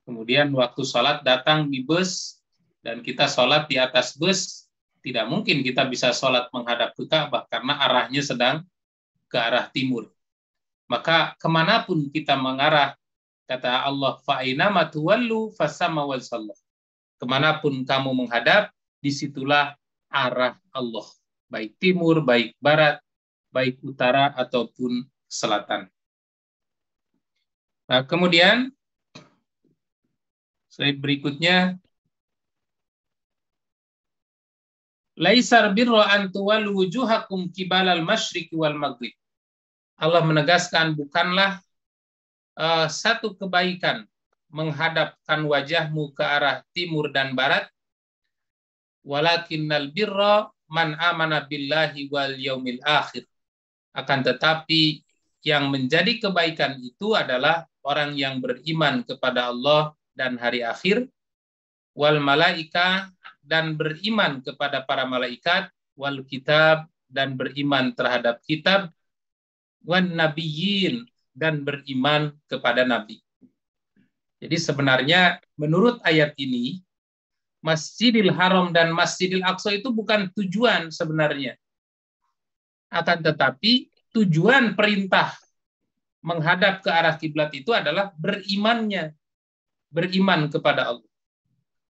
kemudian waktu sholat datang di bus, dan kita sholat di atas bus, tidak mungkin kita bisa sholat menghadap ke Ka'bah, karena arahnya sedang ke arah timur. Maka kemanapun kita mengarah, kata Allah, fa'inama tuwallu fasamma wajhallah. Kemanapun kamu menghadap, disitulah arah Allah. Baik timur, baik barat, baik utara, ataupun selatan. Nah, kemudian, slide berikutnya, laisar birra an tuwallu wujuhakum kibalal masyriqi wal maghrib. Allah menegaskan, bukanlah satu kebaikan menghadapkan wajahmu ke arah timur dan barat, walakinnal birra man amana billahi wal yaumil akhir. Akan tetapi yang menjadi kebaikan itu adalah orang yang beriman kepada Allah dan hari akhir, wal malaika, dan beriman kepada para malaikat, wal kitab, dan beriman terhadap kitab, wan nabiyyin, dan beriman kepada nabi. Jadi sebenarnya menurut ayat ini, Masjidil Haram dan Masjidil Aqsa itu bukan tujuan sebenarnya. Akan tetapi tujuan perintah menghadap ke arah kiblat itu adalah berimannya, beriman kepada Allah.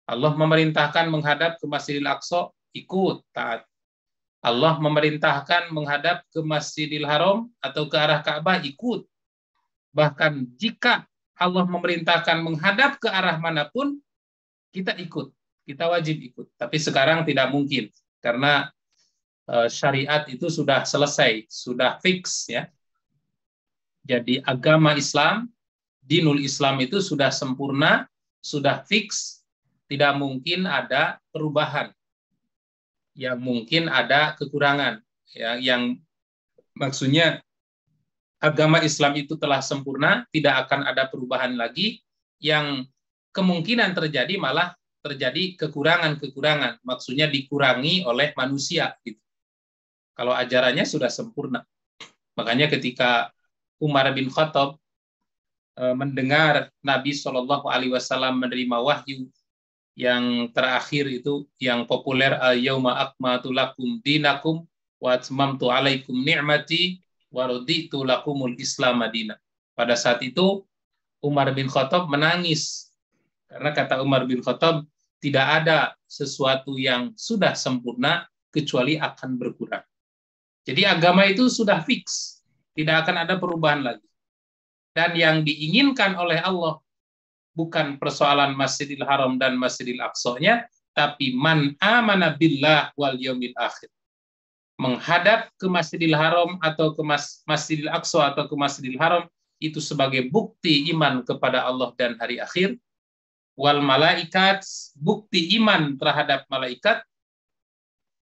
Allah memerintahkan menghadap ke Masjidil Aqsa, ikut, taat. Allah memerintahkan menghadap ke Masjidil Haram atau ke arah Ka'bah, ikut. Bahkan jika Allah memerintahkan menghadap ke arah manapun, kita ikut. Kita wajib ikut. Tapi sekarang tidak mungkin. Karena syariat itu sudah selesai, sudah fix, ya. Jadi agama Islam, dinul Islam itu sudah sempurna, sudah fix. Tidak mungkin ada perubahan, yang mungkin ada kekurangan, ya, yang maksudnya agama Islam itu telah sempurna, tidak akan ada perubahan lagi, yang kemungkinan terjadi malah terjadi kekurangan-kekurangan, maksudnya dikurangi oleh manusia gitu. Kalau ajarannya sudah sempurna. Makanya ketika Umar bin Khattab mendengar Nabi SAW menerima wahyu yang terakhir itu, yang populer, al-yauma akmaltu lakum dinakum wa atmamtu alaikum ni'mati wa raditu lakumul Islam madinah. Pada saat itu Umar bin Khattab menangis, karena kata Umar bin Khattab, tidak ada sesuatu yang sudah sempurna kecuali akan berkurang. Jadi agama itu sudah fix, tidak akan ada perubahan lagi. Dan yang diinginkan oleh Allah bukan persoalan Masjidil Haram dan Masjidil Aqsa-nya, tapi man amana billah wal yaumil akhir. Menghadap ke Masjidil Haram atau ke Masjidil Aqsa atau ke Masjidil Haram itu sebagai bukti iman kepada Allah dan hari akhir. Wal malaikat, bukti iman terhadap malaikat.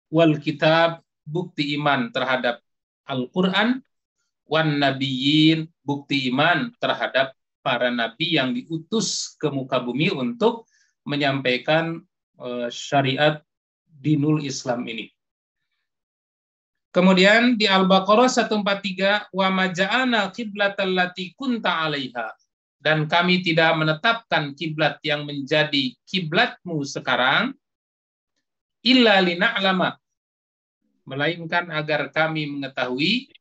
Wal kitab, bukti iman terhadap Al-Quran. Wan nabiyyin, bukti iman terhadap para nabi yang diutus ke muka bumi untuk menyampaikan syariat dinul Islam ini. Kemudian di Al-Baqarah 143, wa maja'ana qiblatal lati kunta 'alaiha. Dan kami tidak menetapkan kiblat yang menjadi kiblatmu sekarang illa lina'lama, melainkan agar kami mengetahui,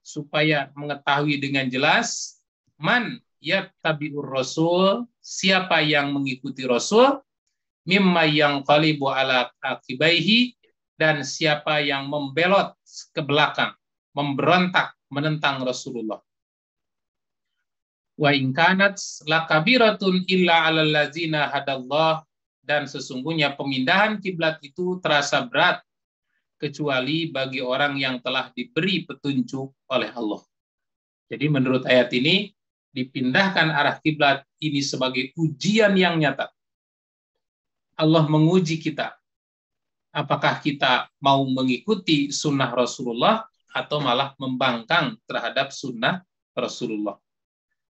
supaya mengetahui dengan jelas, man yattabi'ur rasul, siapa yang mengikuti Rasul, mimma yanqalibu ala aqibaihi, dan siapa yang membelot ke belakang, memberontak menentang Rasulullah. Wa in kanat lakabiratun illa 'alal ladzina hadallah, dan sesungguhnya pemindahan kiblat itu terasa berat kecuali bagi orang yang telah diberi petunjuk oleh Allah. Jadi menurut ayat ini, dipindahkan arah kiblat ini sebagai ujian yang nyata. Allah menguji kita, apakah kita mau mengikuti sunnah Rasulullah atau malah membangkang terhadap sunnah Rasulullah.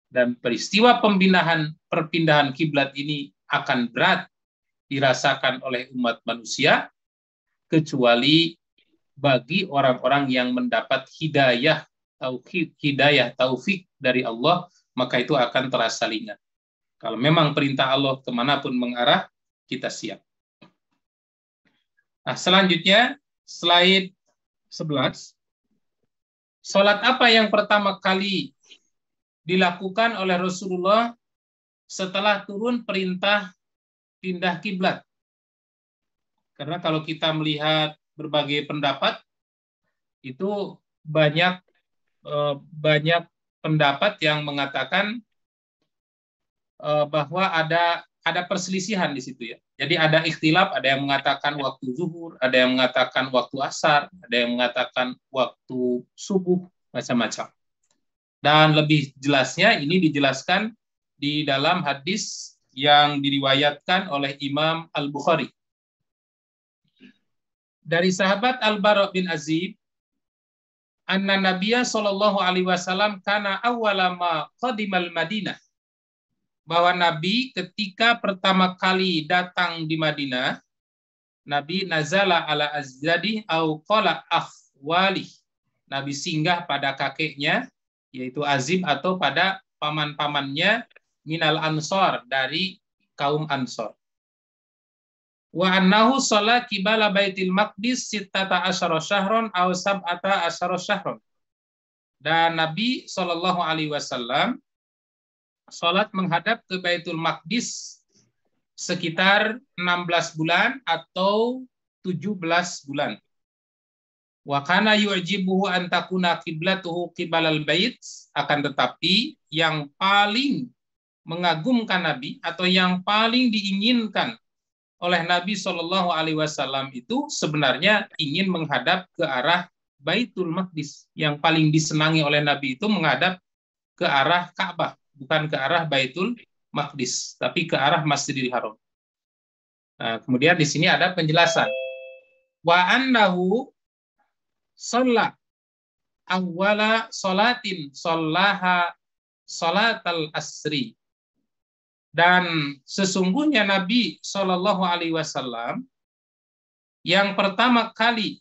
Dan peristiwa perpindahan kiblat ini akan berat dirasakan oleh umat manusia, kecuali bagi orang-orang yang mendapat hidayah tauhid, hidayah taufik dari Allah, maka itu akan terasa ringan. Kalau memang perintah Allah kemanapun mengarah, kita siap. Nah, selanjutnya, slide 11. Salat apa yang pertama kali dilakukan oleh Rasulullah setelah turun perintah pindah kiblat? Karena kalau kita melihat berbagai pendapat, itu banyak pendapat yang mengatakan bahwa ada perselisihan di situ ya. Jadi ada ikhtilaf, ada yang mengatakan waktu zuhur, ada yang mengatakan waktu asar, ada yang mengatakan waktu subuh, macam-macam. Dan lebih jelasnya ini dijelaskan di dalam hadis yang diriwayatkan oleh Imam Al-Bukhari. Dari sahabat Al-Bara' bin Azib, anna Nabiya sallallahu alaihi wasallam kana awwala ma qadimal Madinah, bahwa Nabi ketika pertama kali datang di Madinah, Nabi nazala ala azdadi au qala akhwali, Nabi singgah pada kakeknya, yaitu Azib, atau pada paman-pamannya, minal ansor, dari kaum Ansor. Wa annahu shalla qibala Baitul Maqdis sittata asyara syahron aw sab'ata asyara syahron. Dan Nabi sallallahu alaihi wasallam salat menghadap ke Baitul Maqdis sekitar 16 bulan atau 17 bulan. Wa kana yu'jibuhu an takuna qiblatuhu qibalal bait, akan tetapi yang paling mengagumkan Nabi atau yang paling diinginkan oleh Nabi Shallallahu Alaihi Wasallam itu sebenarnya ingin menghadap ke arah Baitul Maqdis. Yang paling disenangi oleh Nabi itu menghadap ke arah Ka'bah, bukan ke arah Baitul Maqdis, tapi ke arah Masjidil Haram. Nah, kemudian di sini ada penjelasan. Wa annahu shalla awwala sholatin shallaha sholatal asri. Dan sesungguhnya Nabi Shallallahu Alaihi Wasallam yang pertama kali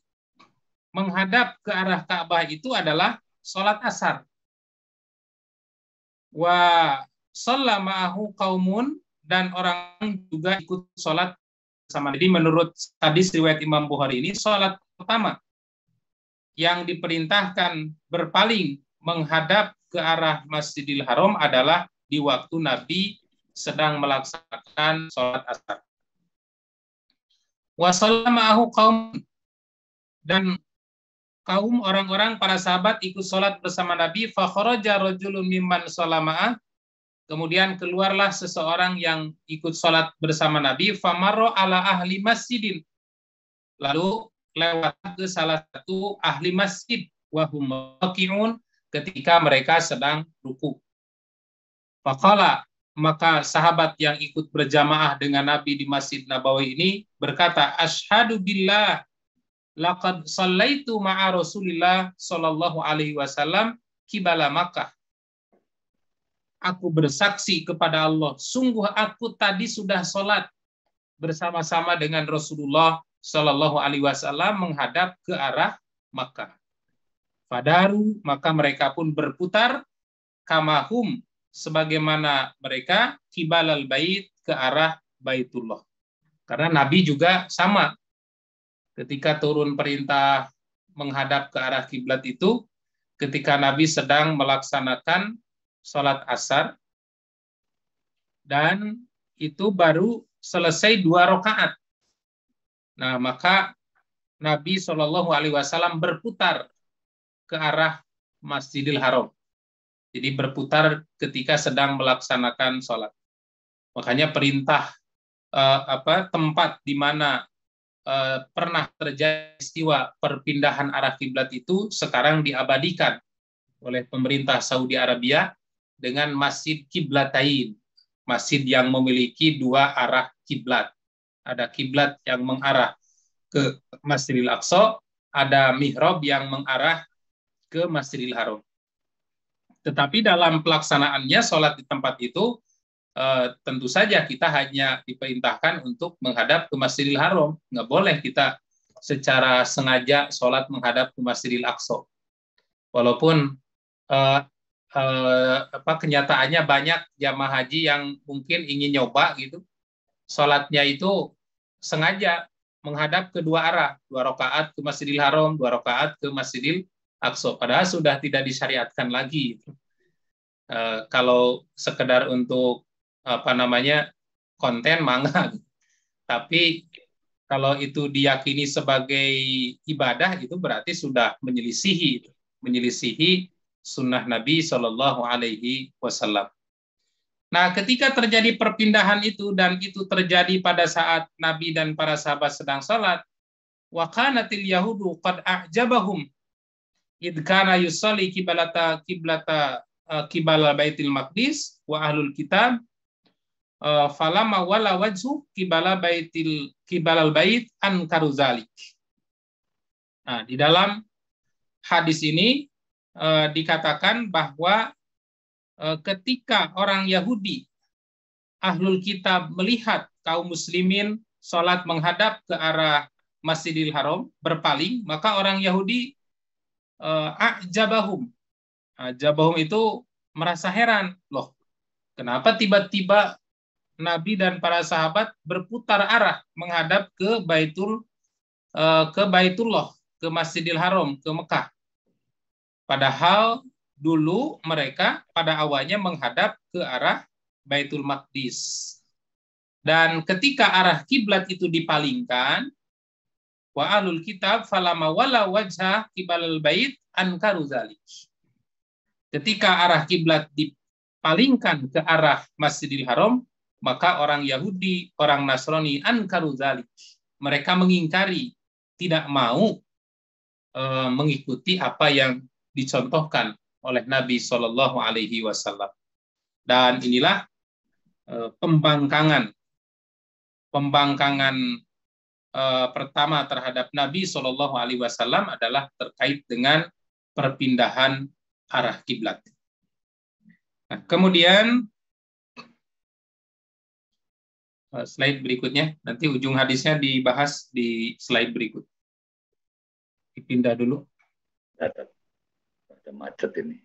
menghadap ke arah Ka'bah itu adalah sholat asar. Wa shalla ma'ahu qaumun, dan orang juga ikut sholat bersama. Jadi menurut hadis riwayat Imam Bukhari ini, sholat pertama yang diperintahkan berpaling menghadap ke arah Masjidil Haram adalah di waktu Nabi sedang melaksanakan sholat asar. Wa shalla ma'ahu qaum, dan kaum orang-orang para sahabat ikut sholat bersama Nabi. Fa kharaja rajulun mimman shalla ma'ah, kemudian keluarlah seseorang yang ikut sholat bersama Nabi. Fa marra ala ahli masjidin, lalu lewat ke salah satu ahli masjid, wa hum raki'un, ketika mereka sedang ruku. Faqala, maka sahabat yang ikut berjamaah dengan Nabi di Masjid Nabawi ini berkata, asyhadu billah laqad shallaitu ma'a Rasulillah sallallahu alaihi wasallam qibala Makkah. Aku bersaksi kepada Allah, sungguh aku tadi sudah sholat bersama-sama dengan Rasulullah sallallahu alaihi wasallam menghadap ke arah Makkah. Fadaru, maka mereka pun berputar kamahum, sebagaimana mereka kibalal bait, ke arah Baitullah. Karena Nabi juga sama, ketika turun perintah menghadap ke arah kiblat itu, ketika Nabi sedang melaksanakan sholat asar, dan itu baru selesai 2 rakaat. Nah, maka Nabi SAW berputar ke arah Masjidil Haram. Jadi berputar ketika sedang melaksanakan sholat. Makanya perintah tempat di mana pernah terjadi istiwa perpindahan arah kiblat itu sekarang diabadikan oleh pemerintah Saudi Arabia dengan Masjid Kiblatain, masjid yang memiliki 2 arah kiblat. Ada kiblat yang mengarah ke Masjidil Aqsa, ada mihrab yang mengarah ke Masjidil Haram. Tetapi dalam pelaksanaannya sholat di tempat itu tentu saja kita hanya diperintahkan untuk menghadap ke Masjidil Haram. Nggak boleh kita secara sengaja sholat menghadap ke Masjidil Aqsa. Walaupun kenyataannya banyak jamaah haji yang mungkin ingin nyoba gitu, sholatnya itu sengaja menghadap ke 2 arah, 2 rakaat ke Masjidil Haram, 2 rakaat ke Masjidil Aqsa, padahal sudah tidak disyariatkan lagi. Kalau sekedar untuk konten mangga, tapi kalau itu diyakini sebagai ibadah, itu berarti sudah menyelisihi sunnah Nabi Shallallahu Alaihi Wasallam. Nah, ketika terjadi perpindahan itu, dan itu terjadi pada saat Nabi dan para sahabat sedang salat, wa kanatil yahudu qad a'jabahum id kana yusalli kibalal baitil maqdis wa ahlul kitab falamma wala wajhu kibalal bait ankaru zalik. Nah, di dalam hadis ini dikatakan bahwa ketika orang Yahudi ahlul kitab melihat kaum muslimin sholat menghadap ke arah Masjidil Haram, berpaling, maka orang Yahudi a'jabahum itu merasa heran, loh, kenapa tiba-tiba Nabi dan para sahabat berputar arah menghadap ke Baitullah, ke Masjidil Haram, ke Mekah. Padahal dulu mereka pada awalnya menghadap ke arah Baitul Maqdis. Dan ketika arah kiblat itu dipalingkan, wa ahlul kitab falama wala wajha kibalal bait ankaru zalik. Ketika arah kiblat dipalingkan ke arah Masjidil Haram, maka orang Yahudi, orang Nasrani ankaru zalik. Mereka mengingkari, tidak mau mengikuti apa yang dicontohkan oleh Nabi Shallallahu Alaihi Wasallam. Dan inilah pembangkangan pertama terhadap Nabi Shallallahu Alaihi Wasallam adalah terkait dengan perpindahan arah kiblat. Nah, kemudian slide berikutnya, nanti ujung hadisnya dibahas di slide berikut. Dipindah dulu. Ada macet ini.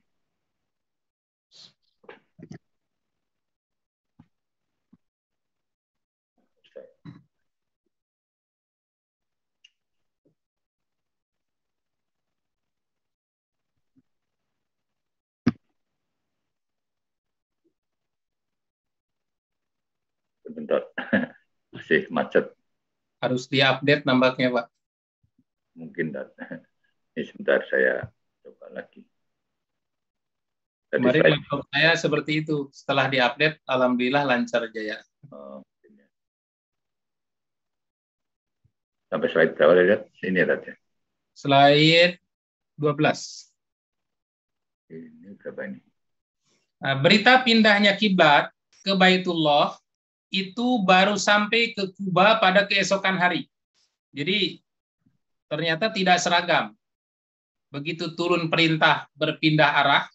Sebentar, masih macet. Harus diupdate nampaknya, Pak. Mungkin, ini sebentar saya coba lagi. Kemarin laptop saya seperti itu. Setelah diupdate, alhamdulillah lancar jaya. Sampai slide berapa lihat? Ini tadi. Slide 12. Ini berapa ini? Nah, berita pindahnya kiblat ke Baitullah itu baru sampai ke Kuba pada keesokan hari. Jadi ternyata tidak seragam. Begitu turun perintah berpindah arah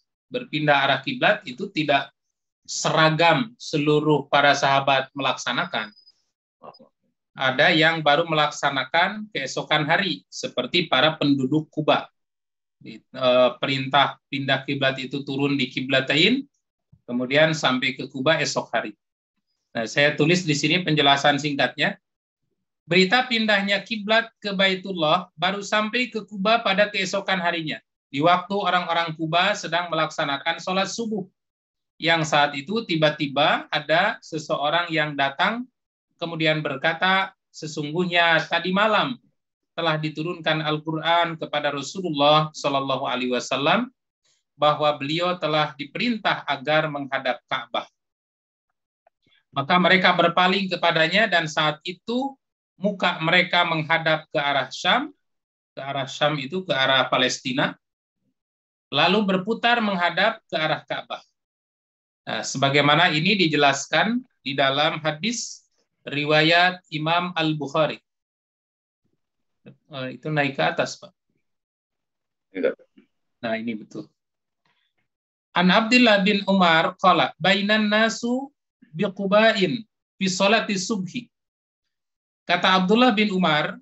kiblat, itu tidak seragam seluruh para sahabat melaksanakan. ada yang baru melaksanakan keesokan hari, seperti para penduduk Kuba. Perintah pindah kiblat itu turun di Kiblatain, kemudian sampai ke Kuba esok hari. Nah, saya tulis di sini penjelasan singkatnya. Berita pindahnya kiblat ke Baitullah baru sampai ke Kuba pada keesokan harinya, di waktu orang-orang Kuba sedang melaksanakan sholat subuh. Yang saat itu tiba-tiba ada seseorang yang datang kemudian berkata, sesungguhnya tadi malam telah diturunkan Al-Quran kepada Rasulullah Shallallahu Alaihi Wasallam bahwa beliau telah diperintah agar menghadap Ka'bah. Maka mereka berpaling kepadanya dan saat itu muka mereka menghadap ke arah Syam itu ke arah Palestina, lalu berputar menghadap ke arah Ka'bah. Nah, sebagaimana ini dijelaskan di dalam hadis riwayat Imam Al-Bukhari. Itu naik ke atas, Pak. Nah, ini betul. An Abdullah bin Umar qala bainan nasu biquba'in fi sholati subhi. Kata Abdullah bin Umar,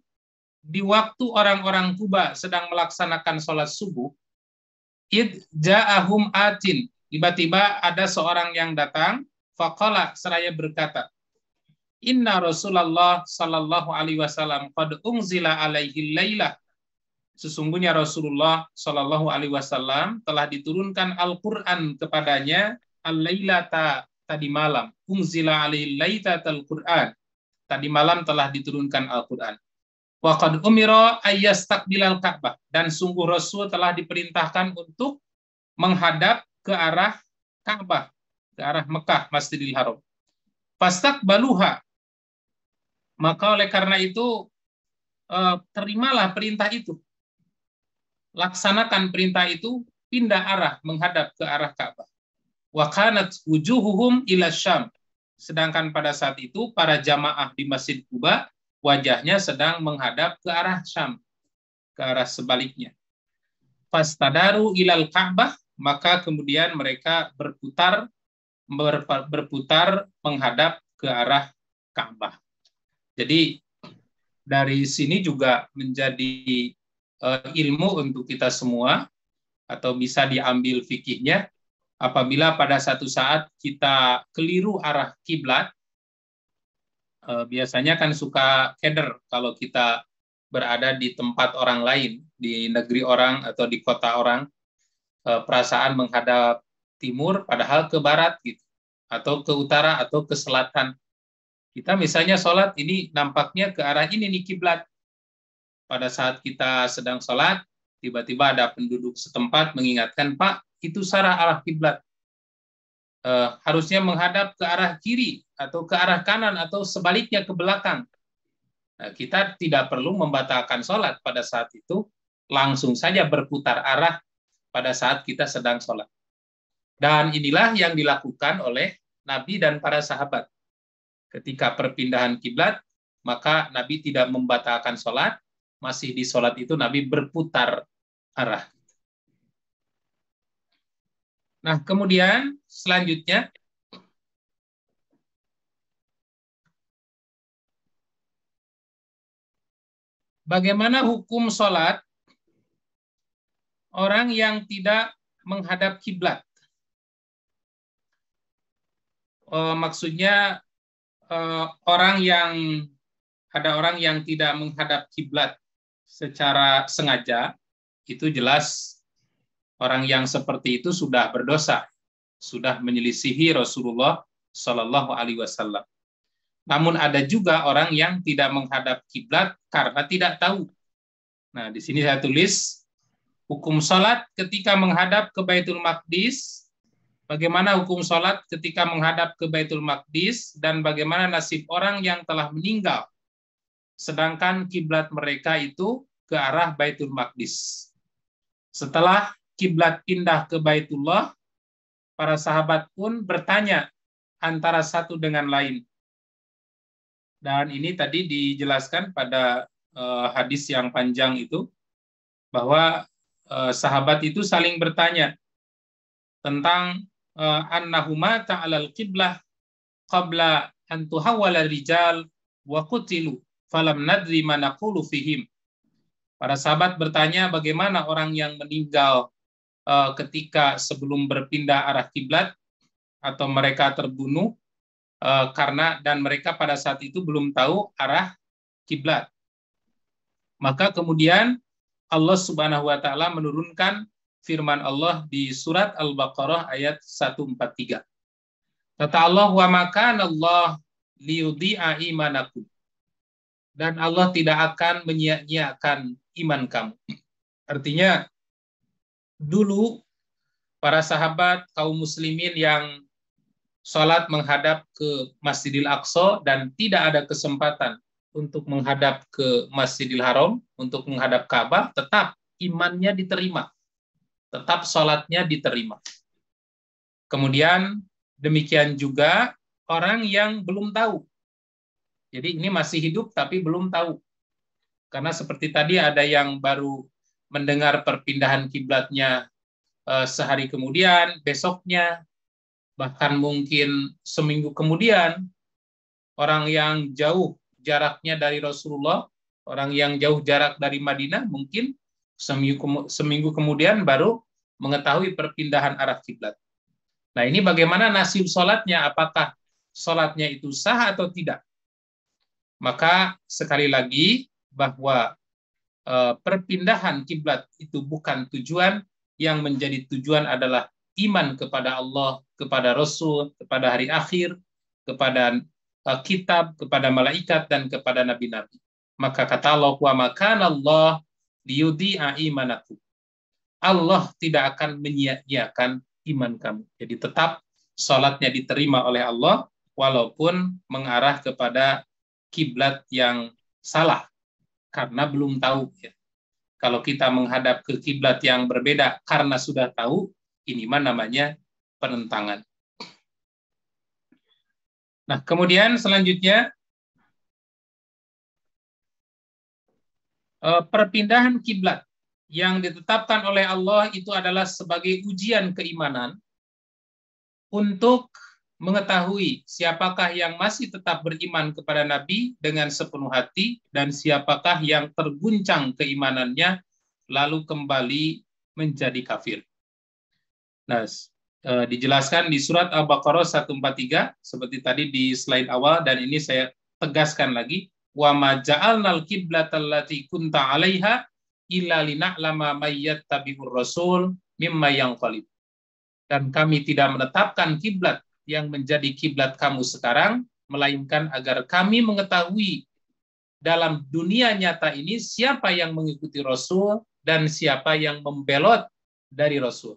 di waktu orang-orang Kuba sedang melaksanakan sholat subuh, id ja'ahum atin, tiba-tiba ada seorang yang datang, faqala, seraya berkata, Inna Rasulullah sallallahu alaihi wasallam qad unzila alaihi lailah. Sesungguhnya Rasulullah sallallahu alaihi wasallam telah diturunkan Al-Qur'an kepadanya al-lailata, tadi malam. Unzila alaihi lailatal Qur'an. Tadi malam telah diturunkan Al-Qur'an. Wa qad umira ayyastaqbilal Ka'bah, dan sungguh Rasul telah diperintahkan untuk menghadap ke arah Ka'bah, ke arah Mekah, Masjidil Haram. Fastaqbaluha, maka oleh karena itu terimalah perintah itu, laksanakan perintah itu, pindah arah menghadap ke arah Ka'bah. Wa kanat wujuhuhum ila Syam, sedangkan pada saat itu para jamaah di Masjid Kuba wajahnya sedang menghadap ke arah Syam, ke arah sebaliknya. Fastadaru ilal Ka'bah, maka kemudian mereka berputar menghadap ke arah Ka'bah. Jadi dari sini juga menjadi ilmu untuk kita semua, atau bisa diambil fikihnya, apabila pada satu saat kita keliru arah kiblat, biasanya kan suka keder kalau kita berada di tempat orang lain, di negeri orang atau di kota orang, perasaan menghadap timur padahal ke barat gitu, atau ke utara atau ke selatan. Kita misalnya sholat ini nampaknya ke arah ini nih kiblat. Pada saat kita sedang sholat, tiba-tiba ada penduduk setempat mengingatkan, Pak, itu salah arah kiblat. Harusnya menghadap ke arah kiri atau ke arah kanan atau sebaliknya ke belakang. Nah, kita tidak perlu membatalkan sholat pada saat itu, langsung saja berputar arah pada saat kita sedang sholat. Dan inilah yang dilakukan oleh Nabi dan para sahabat. Ketika perpindahan kiblat, maka Nabi tidak membatalkan sholat, masih di sholat itu Nabi berputar arah. Nah, kemudian selanjutnya, bagaimana hukum sholat orang yang tidak menghadap kiblat? Maksudnya ada orang yang tidak menghadap kiblat secara sengaja, itu jelas orang yang seperti itu sudah berdosa, sudah menyelisihi Rasulullah Shallallahu Alaihi Wasallam. Namun ada juga orang yang tidak menghadap kiblat karena tidak tahu. Nah, di sini saya tulis hukum sholat ketika menghadap ke Baitul Maqdis. Bagaimana hukum sholat ketika menghadap ke Baitul Maqdis, dan bagaimana nasib orang yang telah meninggal sedangkan kiblat mereka itu ke arah Baitul Maqdis. Setelah kiblat pindah ke Baitullah, para sahabat pun bertanya antara satu dengan lain. Dan ini tadi dijelaskan pada hadis yang panjang itu, bahwa sahabat itu saling bertanya tentang annahuma ta'alal qiblah qabla an tuhawwala rijal wa qutilu falam nadri ma naqulu fihim. Para sahabat bertanya bagaimana orang yang meninggal ketika sebelum berpindah arah kiblat atau mereka terbunuh karena dan mereka pada saat itu belum tahu arah kiblat. Maka kemudian Allah Subhanahu wa taala menurunkan firman Allah di surat Al-Baqarah ayat 143. Kata Allah, wa makana Allah liyudhi'a imanakum. Dan Allah tidak akan menyia-nyiakan iman kamu. Artinya dulu para sahabat kaum muslimin yang sholat menghadap ke Masjidil Aqsa dan tidak ada kesempatan untuk menghadap ke Masjidil Haram, untuk menghadap Ka'bah, tetap imannya diterima. Tetap sholatnya diterima. Kemudian demikian juga orang yang belum tahu. Jadi ini masih hidup tapi belum tahu. Karena seperti tadi ada yang baru mendengar perpindahan kiblatnya sehari kemudian, besoknya, bahkan mungkin seminggu kemudian. Orang yang jauh jaraknya dari Rasulullah, orang yang jauh jarak dari Madinah, mungkin seminggu kemudian baru mengetahui perpindahan arah kiblat. Nah, ini bagaimana nasib sholatnya? Apakah sholatnya itu sah atau tidak? Maka sekali lagi bahwa perpindahan kiblat itu bukan tujuan, yang menjadi tujuan adalah iman kepada Allah, kepada Rasul, kepada hari akhir, kepada kitab, kepada malaikat, dan kepada nabi-nabi. Maka kata Allah, wa makana Allah liyudhi'a imanakum. Allah tidak akan menyia-nyiakan iman kamu. Jadi tetap sholatnya diterima oleh Allah walaupun mengarah kepada kiblat yang salah karena belum tahu. Ya. Kalau kita menghadap ke kiblat yang berbeda karena sudah tahu, ini mah namanya penentangan. Nah, kemudian selanjutnya perpindahan kiblat yang ditetapkan oleh Allah itu adalah sebagai ujian keimanan untuk mengetahui siapakah yang masih tetap beriman kepada Nabi dengan sepenuh hati dan siapakah yang terguncang keimanannya lalu kembali menjadi kafir. Nah, dijelaskan di surat Al-Baqarah 143 seperti tadi di slide awal, dan ini saya tegaskan lagi, wa ma ja'alnal qiblatal lati kunta 'alaiha illa lina'lama may yattabi'ur rasul mimma yanqalib. Dan kami tidak menetapkan kiblat yang menjadi kiblat kamu sekarang, melainkan agar kami mengetahui dalam dunia nyata ini siapa yang mengikuti Rasul dan siapa yang membelot dari Rasul.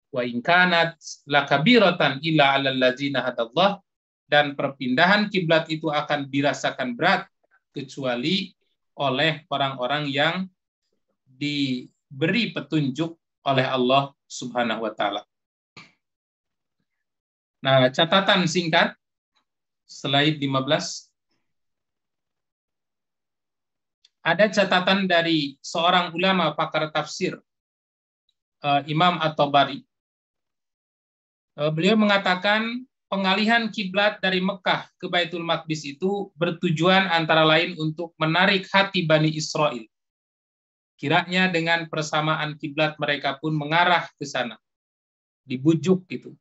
Wa in kanat lakabiratan illa 'alal ladzina hadallah, dan perpindahan kiblat itu akan dirasakan berat kecuali oleh orang-orang yang diberi petunjuk oleh Allah Subhanahu wa taala. Nah, catatan singkat, slide 15. Ada catatan dari seorang ulama pakar tafsir, Imam At-Tabari. Beliau mengatakan pengalihan kiblat dari Mekah ke Baitul Maqdis itu bertujuan antara lain untuk menarik hati Bani Israel. Kiranya dengan persamaan kiblat mereka pun mengarah ke sana, dibujuk gitu.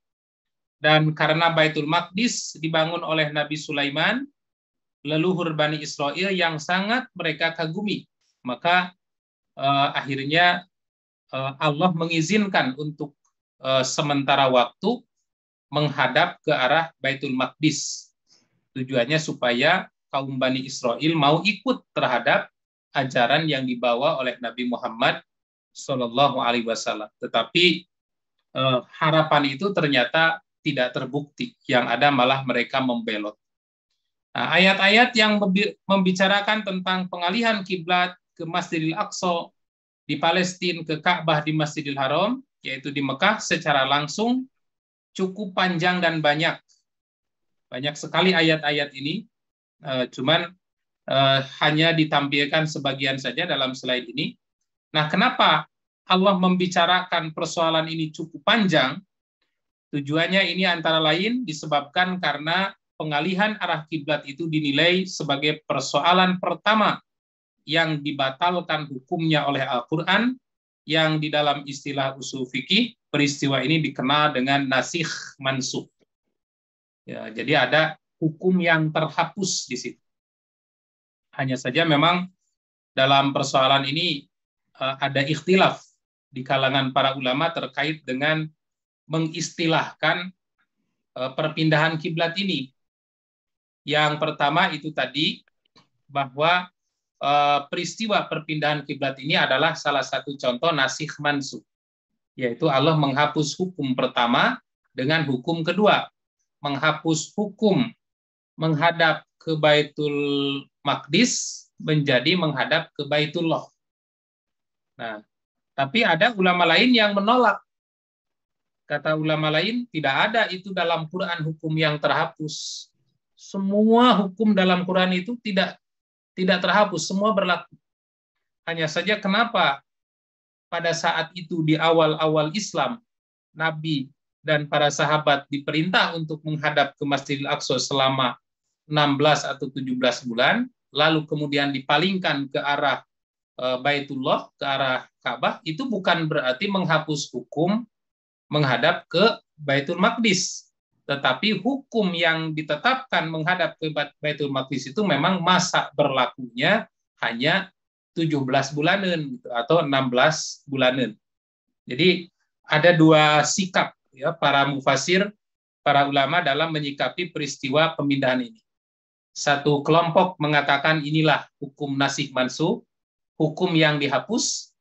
Dan karena Baitul Maqdis dibangun oleh Nabi Sulaiman, leluhur Bani Israel yang sangat mereka kagumi, maka akhirnya Allah mengizinkan untuk sementara waktu menghadap ke arah Baitul Maqdis. Tujuannya supaya kaum Bani Israel mau ikut terhadap ajaran yang dibawa oleh Nabi Muhammad SAW. Tetapi harapan itu ternyata tidak terbukti, yang ada malah mereka membelot. Nah, ayat-ayat yang membicarakan tentang pengalihan kiblat ke Masjidil Aqsa di Palestina ke Ka'bah di Masjidil Haram, yaitu di Mekah secara langsung, cukup panjang dan banyak. Banyak sekali ayat-ayat ini, cuman hanya ditampilkan sebagian saja dalam slide ini. Nah, kenapa Allah membicarakan persoalan ini cukup panjang? Tujuannya ini antara lain disebabkan karena pengalihan arah kiblat itu dinilai sebagai persoalan pertama yang dibatalkan hukumnya oleh Al-Quran, yang di dalam istilah usul fikih peristiwa ini dikenal dengan nasikh mansukh. Ya, jadi ada hukum yang terhapus di situ. Hanya saja memang dalam persoalan ini ada ikhtilaf di kalangan para ulama terkait dengan mengistilahkan perpindahan kiblat ini. Yang pertama itu tadi bahwa peristiwa perpindahan kiblat ini adalah salah satu contoh nasikh mansukh, yaitu Allah menghapus hukum pertama dengan hukum kedua, menghapus hukum menghadap ke Baitul Maqdis menjadi menghadap ke Baitullah. Nah, tapi ada ulama lain yang menolak. Kata ulama lain, tidak ada itu dalam Quran hukum yang terhapus. Semua hukum dalam Quran itu tidak terhapus, semua berlaku. Hanya saja kenapa pada saat itu di awal-awal Islam, Nabi dan para sahabat diperintah untuk menghadap ke Masjidil Aqsa selama 16 atau 17 bulan, lalu kemudian dipalingkan ke arah Baitullah, ke arah Ka'bah, itu bukan berarti menghapus hukum menghadap ke Baitul Maqdis. Tetapi hukum yang ditetapkan menghadap ke Baitul Maqdis itu memang masa berlakunya hanya 17 bulanan atau 16 bulanan. Jadi ada dua sikap ya para mufasir, para ulama dalam menyikapi peristiwa pemindahan ini. Satu kelompok mengatakan inilah hukum nasikh mansukh, hukum yang dihapus,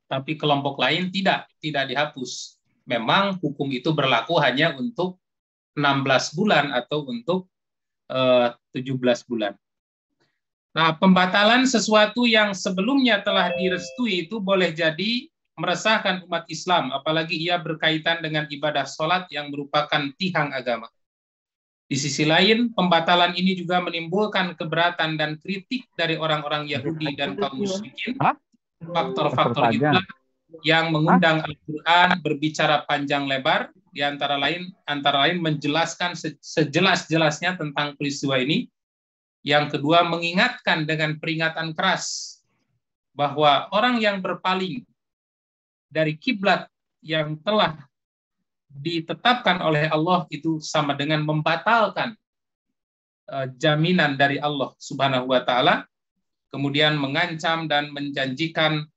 tapi kelompok lain tidak dihapus. Memang hukum itu berlaku hanya untuk 16 bulan atau untuk 17 bulan. Nah, pembatalan sesuatu yang sebelumnya telah direstui itu boleh jadi meresahkan umat Islam, apalagi ia berkaitan dengan ibadah sholat yang merupakan tiang agama. Di sisi lain, pembatalan ini juga menimbulkan keberatan dan kritik dari orang-orang Yahudi dan kaum musyrikin. Faktor-faktor itulah yang mengundang Al-Quran berbicara panjang lebar, di antara lain menjelaskan sejelas-jelasnya tentang peristiwa ini. Yang kedua, mengingatkan dengan peringatan keras bahwa orang yang berpaling dari kiblat yang telah ditetapkan oleh Allah itu sama dengan membatalkan jaminan dari Allah Subhanahu wa taala, kemudian mengancam dan menjanjikan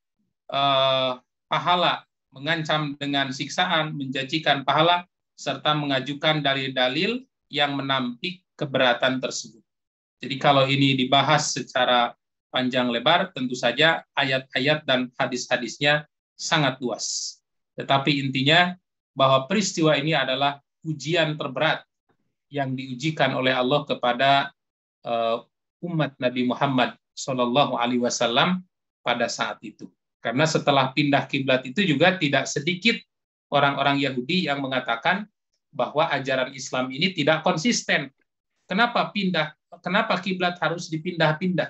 pahala, mengancam dengan siksaan, menjanjikan pahala, serta mengajukan dalil-dalil yang menampik keberatan tersebut. Jadi kalau ini dibahas secara panjang lebar, tentu saja ayat-ayat dan hadis-hadisnya sangat luas. Tetapi intinya bahwa peristiwa ini adalah ujian terberat yang diujikan oleh Allah kepada umat Nabi Muhammad SAW pada saat itu. Karena setelah pindah kiblat itu juga tidak sedikit orang-orang Yahudi yang mengatakan bahwa ajaran Islam ini tidak konsisten. Kenapa kiblat harus dipindah-pindah?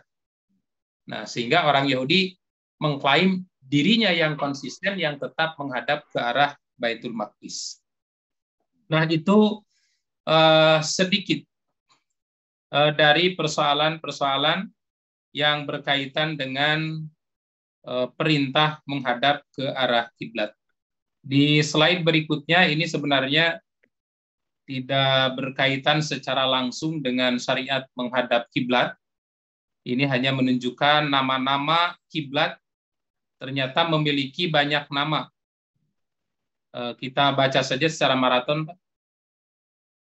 Nah, sehingga orang Yahudi mengklaim dirinya yang konsisten, yang tetap menghadap ke arah Baitul Maqdis. Nah, itu sedikit dari persoalan-persoalan yang berkaitan dengan perintah menghadap ke arah kiblat. Di slide berikutnya ini sebenarnya tidak berkaitan secara langsung dengan syariat menghadap kiblat. Ini hanya menunjukkan nama-nama kiblat ternyata memiliki banyak nama. Kita baca saja secara maraton.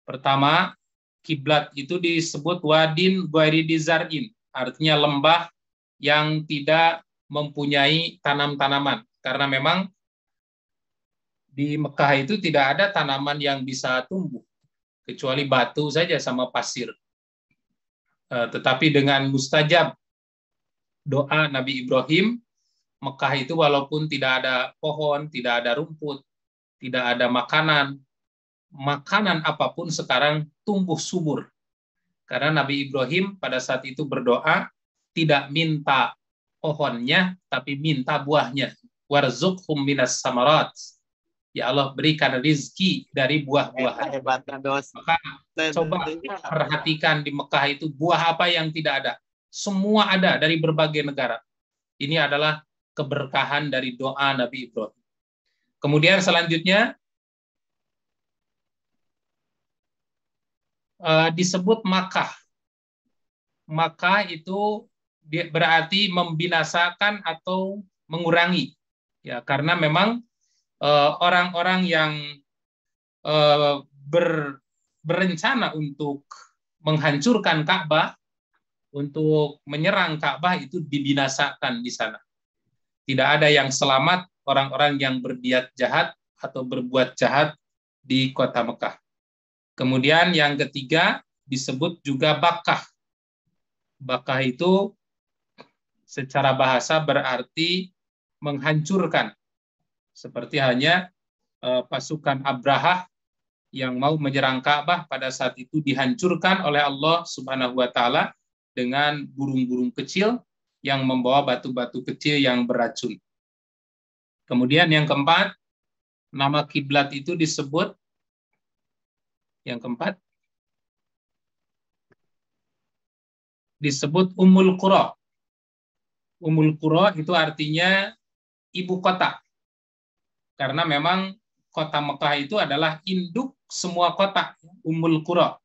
Pertama, kiblat itu disebut wadin ghairi dizar'in, artinya lembah yang tidak mempunyai tanam-tanaman. Karena memang di Mekah itu tidak ada tanaman yang bisa tumbuh, kecuali batu saja sama pasir. Tetapi dengan mustajab doa Nabi Ibrahim, Mekah itu walaupun tidak ada pohon, tidak ada rumput, tidak ada makanan apapun sekarang tumbuh subur. Karena Nabi Ibrahim pada saat itu berdoa, tidak minta pohonnya, tapi minta buahnya. Warzuqhum minas samarat. ya Allah berikan rizki dari buah-buahan. Maka coba perhatikan di Mekah itu buah apa yang tidak ada. Semua ada dari berbagai negara. Ini adalah keberkahan dari doa Nabi Ibrahim. Kemudian selanjutnya disebut Makkah. Makkah itu berarti membinasakan atau mengurangi. Ya, karena memang orang-orang yang berencana untuk menghancurkan Ka'bah, untuk menyerang Ka'bah itu dibinasakan di sana. Tidak ada yang selamat orang-orang yang berniat jahat atau berbuat jahat di kota Mekah. Kemudian yang ketiga disebut juga Bakkah. Bakkah itu secara bahasa berarti menghancurkan. Seperti hanya pasukan Abrahah yang mau menyerang Ka'bah pada saat itu dihancurkan oleh Allah Subhanahu wa taala dengan burung-burung kecil yang membawa batu-batu kecil yang beracun. Kemudian yang keempat, nama kiblat itu disebut yang keempat disebut Ummul Qura. Ummul Qura itu artinya ibu kota. Karena memang kota Mekah itu adalah induk semua kota, Ummul Qura.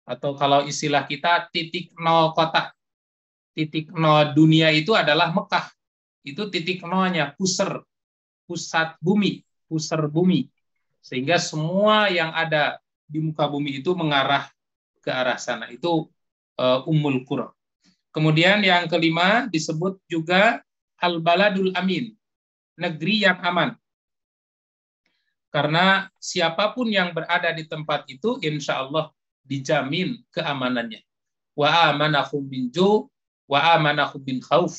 Atau kalau istilah kita titik nol kota. Titik nol dunia itu adalah Mekah. Itu titik nolnya, pusat bumi, pusar bumi. Sehingga semua yang ada di muka bumi itu mengarah ke arah sana. Itu Ummul Qura. Kemudian yang kelima disebut juga Al-Baladul Amin, negeri yang aman. Karena siapapun yang berada di tempat itu, insya Allah dijamin keamanannya. Wa amanahum min ju' wa amanahum min khauf.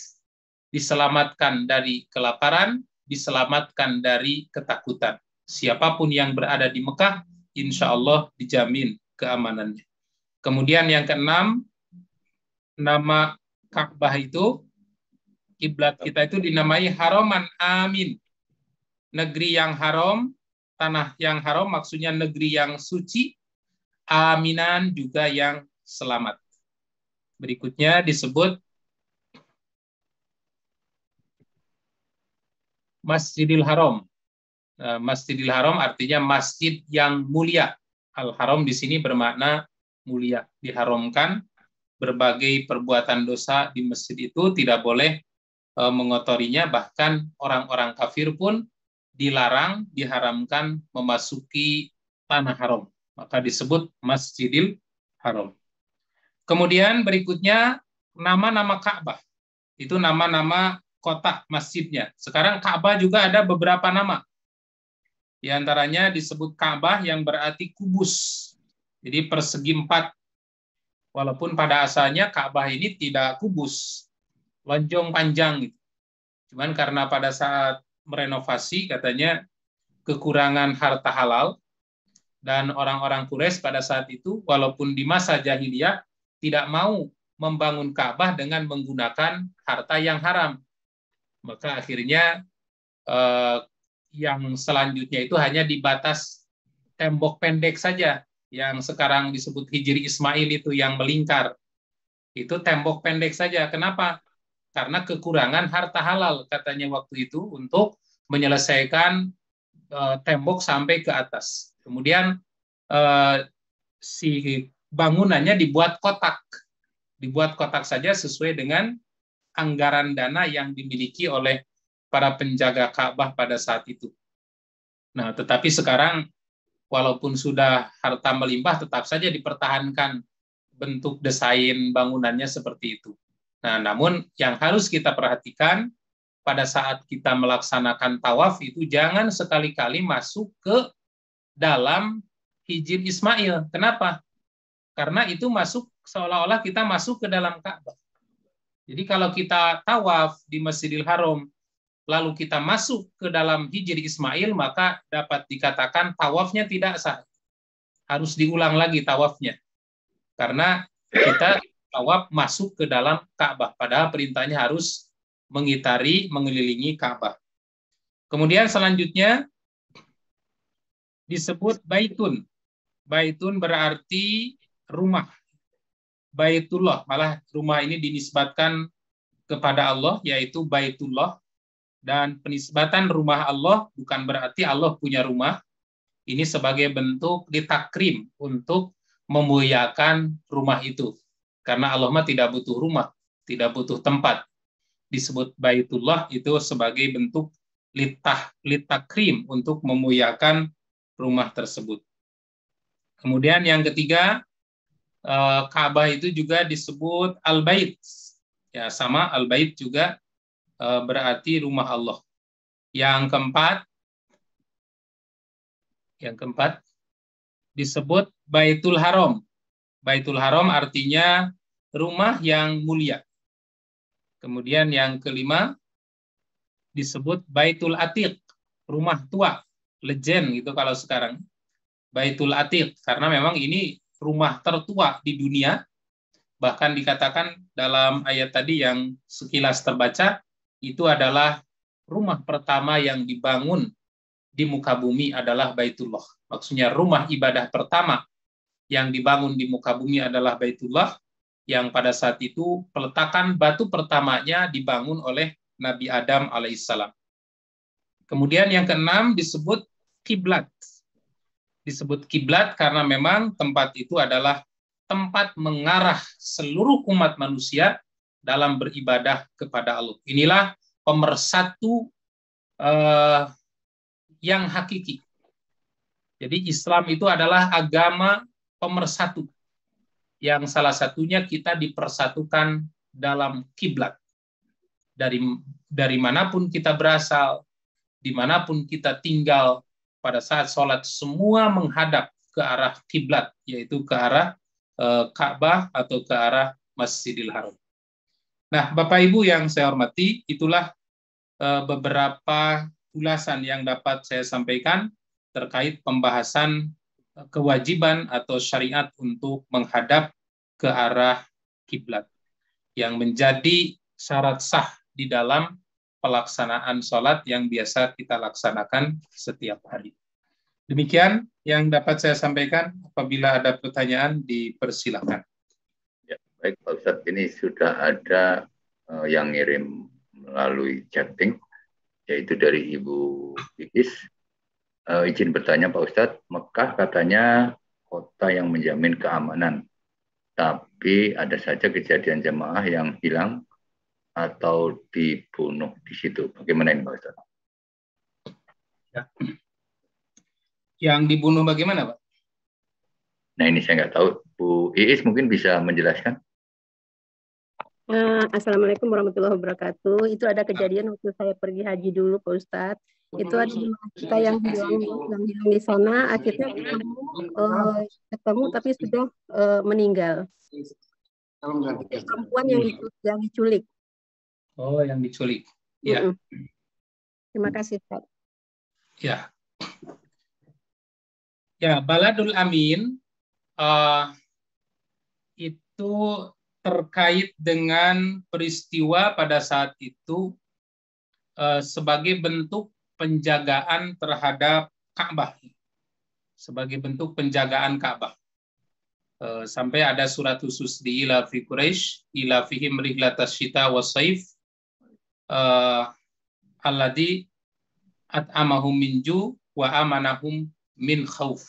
Diselamatkan dari kelaparan, diselamatkan dari ketakutan. Siapapun yang berada di Mekah, insya Allah dijamin keamanannya. Kemudian yang keenam, nama Ka'bah itu, kiblat kita itu dinamai Haraman Amin. Negeri yang haram, tanah yang haram maksudnya negeri yang suci, aminan juga yang selamat. Berikutnya disebut Masjidil Haram. Masjidil Haram artinya masjid yang mulia. Al-Haram di sini bermakna mulia. Diharamkan berbagai perbuatan dosa di masjid itu tidak boleh mengotorinya, bahkan orang-orang kafir pun dilarang, diharamkan memasuki tanah haram. Maka disebut Masjidil Haram. Kemudian berikutnya nama-nama Ka'bah. Itu nama-nama kota masjidnya. Sekarang Ka'bah juga ada beberapa nama. Di antaranya disebut Ka'bah yang berarti kubus. Jadi persegi 4. Walaupun pada asalnya Ka'bah ini tidak kubus, lonjong panjang gitu. Cuman karena pada saat merenovasi katanya kekurangan harta halal, dan orang-orang Quraisy pada saat itu walaupun di masa jahiliyah tidak mau membangun Ka'bah dengan menggunakan harta yang haram. Maka akhirnya yang selanjutnya itu hanya di batas tembok pendek saja, yang sekarang disebut Hijri Ismail itu yang melingkar. Itu tembok pendek saja. Kenapa? Karena kekurangan harta halal katanya waktu itu untuk menyelesaikan tembok sampai ke atas. Kemudian si bangunannya dibuat kotak saja sesuai dengan anggaran dana yang dimiliki oleh para penjaga Ka'bah pada saat itu. Nah, tetapi sekarang walaupun sudah harta melimpah, tetap saja dipertahankan bentuk desain bangunannya seperti itu. Nah, namun yang harus kita perhatikan pada saat kita melaksanakan tawaf itu jangan sekali-kali masuk ke dalam Hijr Ismail. Kenapa? Karena itu masuk seolah-olah kita masuk ke dalam Ka'bah. Jadi kalau kita tawaf di Masjidil Haram, lalu kita masuk ke dalam Hijr Ismail, maka dapat dikatakan tawafnya tidak sah. Harus diulang lagi tawafnya. Karena kita tawaf masuk ke dalam Ka'bah, padahal perintahnya harus mengelilingi Ka'bah. Kemudian selanjutnya disebut baitun. Baitun berarti rumah. Baitullah, malah rumah ini dinisbatkan kepada Allah, yaitu Baitullah. Dan penisbatan rumah Allah bukan berarti Allah punya rumah. Ini sebagai bentuk ditakrim untuk memuliakan rumah itu. Karena Allah mah tidak butuh rumah, tidak butuh tempat. Disebut Baitullah itu sebagai bentuk litakrim untuk memuliakan rumah tersebut. Kemudian yang ketiga, Ka'bah itu juga disebut Al-Bait. Ya, sama Al-Bait juga berarti rumah Allah. Yang keempat disebut Baitul Haram. Baitul Haram artinya rumah yang mulia. Kemudian yang kelima disebut Baitul Atiq, rumah tua, legend gitu kalau sekarang. Baitul Atiq, karena memang ini rumah tertua di dunia. Bahkan dikatakan dalam ayat tadi yang sekilas terbaca, itu adalah rumah pertama yang dibangun di muka bumi adalah Baitullah. Maksudnya rumah ibadah pertama yang dibangun di muka bumi adalah Baitullah, yang pada saat itu peletakan batu pertamanya dibangun oleh Nabi Adam alaihissalam. Kemudian yang keenam disebut kiblat. Disebut kiblat karena memang tempat itu adalah tempat mengarah seluruh umat manusia dalam beribadah kepada Allah. Inilah pemersatu yang hakiki. Jadi Islam itu adalah agama pemersatu, yang salah satunya kita dipersatukan dalam kiblat. Dari manapun kita berasal, dimanapun kita tinggal, pada saat sholat semua menghadap ke arah kiblat, yaitu ke arah Ka'bah atau ke arah Masjidil Haram. Nah, Bapak Ibu yang saya hormati, itulah beberapa ulasan yang dapat saya sampaikan terkait pembahasan kewajiban atau syariat untuk menghadap ke arah kiblat yang menjadi syarat sah di dalam pelaksanaan sholat yang biasa kita laksanakan setiap hari. Demikian yang dapat saya sampaikan. Apabila ada pertanyaan, dipersilakan. Ya, baik Pak Ustadz, ini sudah ada yang ngirim melalui chatting, yaitu dari Ibu Iis. Izin bertanya Pak Ustadz, Mekah katanya kota yang menjamin keamanan, tapi ada saja kejadian jamaah yang hilang atau dibunuh di situ. Bagaimana ini Pak Ustadz? Ya. Yang dibunuh bagaimana Pak? Nah ini saya nggak tahu. Bu Iis mungkin bisa menjelaskan. Assalamualaikum warahmatullahi wabarakatuh. Itu ada kejadian waktu saya pergi haji dulu Pak Ustadz. Itu ada kita yang hilang di sana, akhirnya ketemu tapi sudah meninggal. Perempuan yang diculik. Oh, yang diculik. Ya. Terima kasih, Pak. Ya. Ya, Baladul Amin itu terkait dengan peristiwa pada saat itu sebagai bentuk penjagaan terhadap Ka'bah. Sebagai bentuk penjagaan Ka'bah. Sampai ada surat khusus di ila fi Quraisy, ila fihim rihlatas syita was-saif, alladzi at'amahum min ju' wa amanahum min khauf,